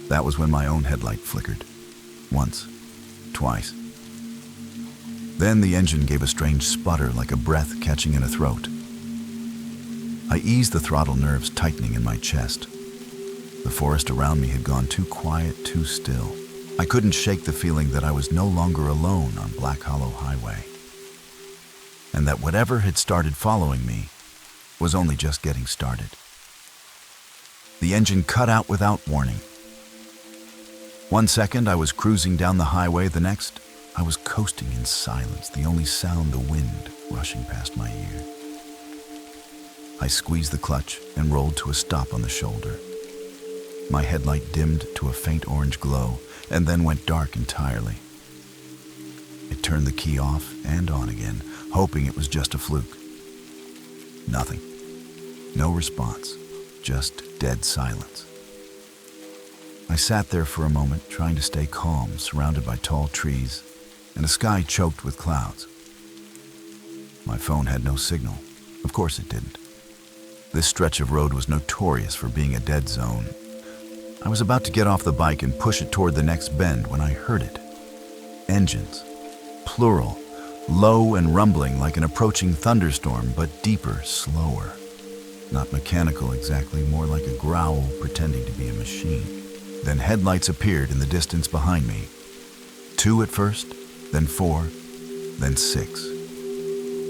That was when my own headlight flickered. Once, twice. Then the engine gave a strange sputter, like a breath catching in a throat. I eased the throttle, nerves tightening in my chest. The forest around me had gone too quiet, too still. I couldn't shake the feeling that I was no longer alone on Black Hollow Highway, and that whatever had started following me was only just getting started. The engine cut out without warning. 1 second I was cruising down the highway, the next I was coasting in silence, the only sound the wind rushing past my ear. I squeezed the clutch and rolled to a stop on the shoulder. My headlight dimmed to a faint orange glow and then went dark entirely. I turned the key off and on again, hoping it was just a fluke. Nothing. No response. Just dead silence. I sat there for a moment, trying to stay calm, surrounded by tall trees and a sky choked with clouds. My phone had no signal. Of course it didn't. This stretch of road was notorious for being a dead zone. I was about to get off the bike and push it toward the next bend when I heard it. Engines, plural, low and rumbling like an approaching thunderstorm, but deeper, slower. Not mechanical exactly, more like a growl pretending to be a machine. Then headlights appeared in the distance behind me. 2 at first, then 4, then 6.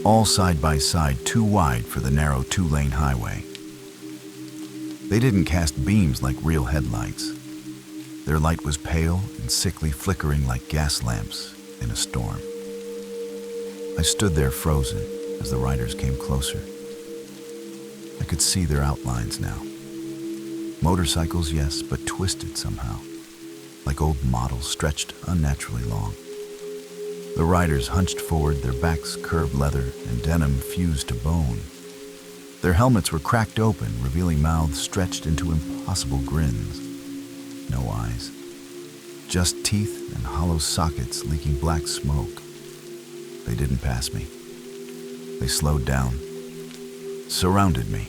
All side by side, too wide for the narrow 2-lane highway. They didn't cast beams like real headlights. Their light was pale and sickly, flickering like gas lamps in a storm. I stood there frozen as the riders came closer. I could see their outlines now. Motorcycles, yes, but twisted somehow, like old models stretched unnaturally long. The riders hunched forward, their backs curved leather and denim fused to bone. Their helmets were cracked open, revealing mouths stretched into impossible grins. No eyes, just teeth and hollow sockets leaking black smoke. They didn't pass me. They slowed down, surrounded me,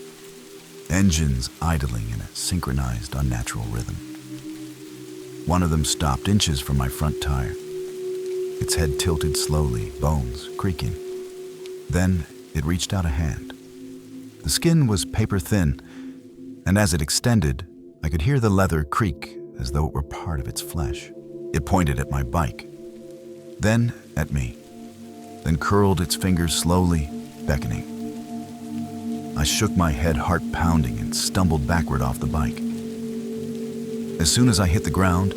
engines idling in a synchronized, unnatural rhythm. One of them stopped inches from my front tire. Its head tilted slowly, bones creaking. Then it reached out a hand. The skin was paper thin, and as it extended, I could hear the leather creak as though it were part of its flesh. It pointed at my bike, then at me, then curled its fingers slowly, beckoning. I shook my head, heart pounding, and stumbled backward off the bike. As soon as I hit the ground,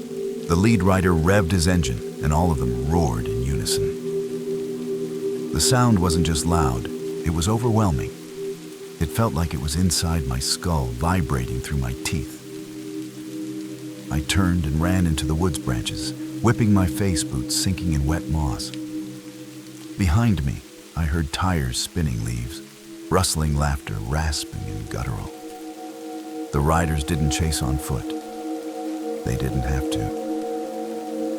the lead rider revved his engine, and all of them roared in unison. The sound wasn't just loud, it was overwhelming. It felt like it was inside my skull, vibrating through my teeth. I turned and ran into the woods branches, whipping my face boots sinking in wet moss. Behind me, I heard tires spinning leaves, rustling laughter, rasping and guttural. The riders didn't chase on foot. They didn't have to.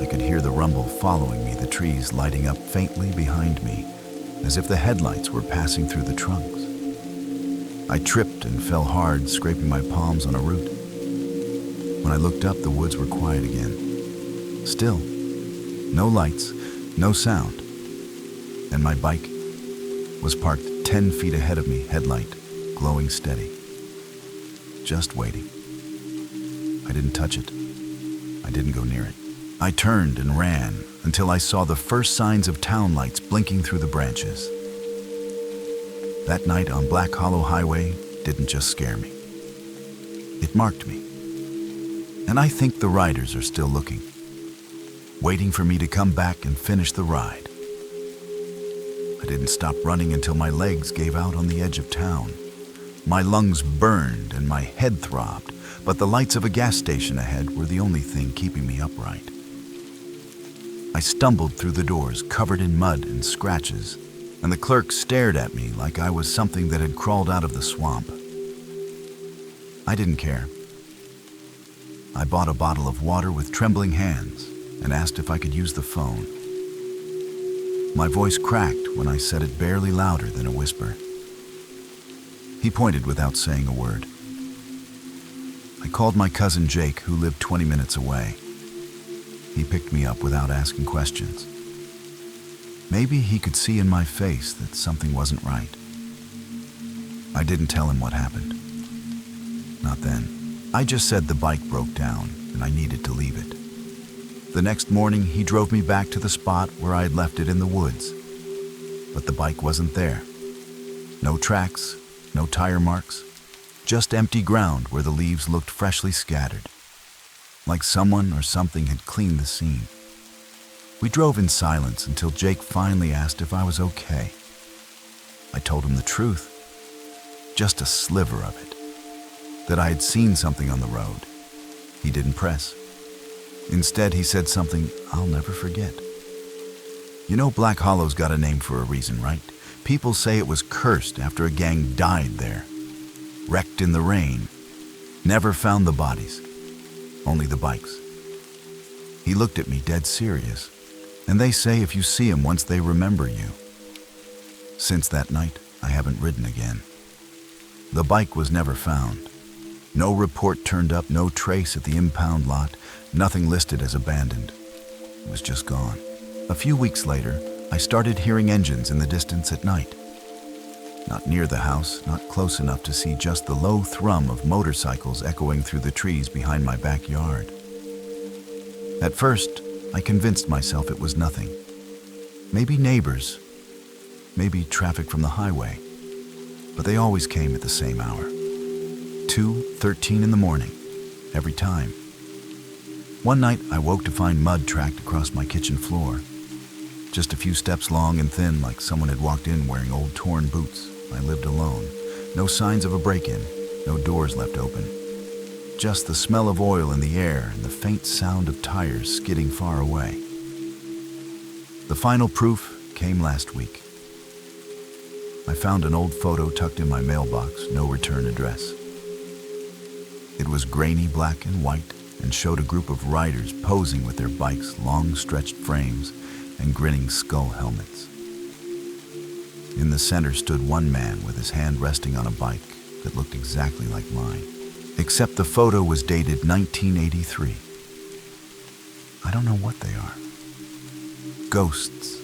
I could hear the rumble following me, the trees lighting up faintly behind me, as if the headlights were passing through the trunks. I tripped and fell hard, scraping my palms on a root. When I looked up, the woods were quiet again. Still, no lights, no sound. And my bike was parked 10 feet ahead of me, headlight glowing steady. Just waiting. I didn't touch it. I didn't go near it. I turned and ran until I saw the first signs of town lights blinking through the branches. That night on Black Hollow Highway didn't just scare me. It marked me. And I think the riders are still looking, waiting for me to come back and finish the ride. I didn't stop running until my legs gave out on the edge of town. My lungs burned and my head throbbed, but the lights of a gas station ahead were the only thing keeping me upright. I stumbled through the doors, covered in mud and scratches, and the clerk stared at me like I was something that had crawled out of the swamp. I didn't care. I bought a bottle of water with trembling hands and asked if I could use the phone. My voice cracked when I said it, barely louder than a whisper. He pointed without saying a word. I called my cousin Jake, who lived 20 minutes away. He picked me up without asking questions. Maybe he could see in my face that something wasn't right. I didn't tell him what happened. Not then. I just said the bike broke down and I needed to leave it. The next morning, he drove me back to the spot where I had left it in the woods. But the bike wasn't there. No tracks, no tire marks, just empty ground where the leaves looked freshly scattered, like someone or something had cleaned the scene. We drove in silence until Jake finally asked if I was okay. I told him the truth, just a sliver of it, that I had seen something on the road. He didn't press. Instead, he said something I'll never forget. You know, Black Hollow's got a name for a reason, right? People say it was cursed after a gang died there, wrecked in the rain, never found the bodies, only the bikes. He looked at me dead serious, and they say if you see them once, they remember you. Since that night, I haven't ridden again. The bike was never found. No report turned up, no trace at the impound lot, nothing listed as abandoned. It was just gone. A few weeks later, I started hearing engines in the distance at night. Not near the house, not close enough to see, just the low thrum of motorcycles echoing through the trees behind my backyard. At first, I convinced myself it was nothing. Maybe neighbors, maybe traffic from the highway, but they always came at the same hour. 2:13 in the morning, every time. One night, I woke to find mud tracked across my kitchen floor. Just a few steps long and thin, like someone had walked in wearing old torn boots. I lived alone. No signs of a break-in, no doors left open. Just the smell of oil in the air and the faint sound of tires skidding far away. The final proof came last week. I found an old photo tucked in my mailbox, no return address. It was grainy black and white and showed a group of riders posing with their bikes' long stretched frames and grinning skull helmets. In the center stood one man with his hand resting on a bike that looked exactly like mine, except the photo was dated 1983. I don't know what they are. Ghosts,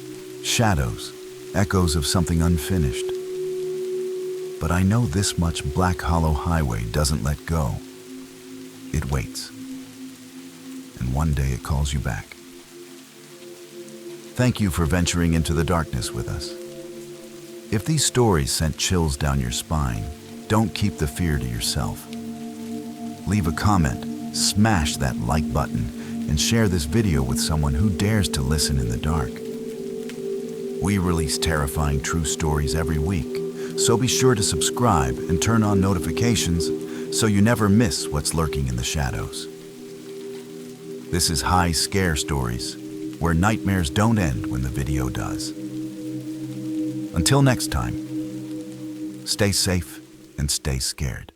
shadows, echoes of something unfinished. But I know this much: Black Hollow Highway doesn't let go. It waits. And one day it calls you back. Thank you for venturing into the darkness with us. If these stories sent chills down your spine, don't keep the fear to yourself. Leave a comment, smash that like button, and share this video with someone who dares to listen in the dark. We release terrifying true stories every week, so be sure to subscribe and turn on notifications so you never miss what's lurking in the shadows. This is High Scare Stories, where nightmares don't end when the video does. Until next time, stay safe and stay scared.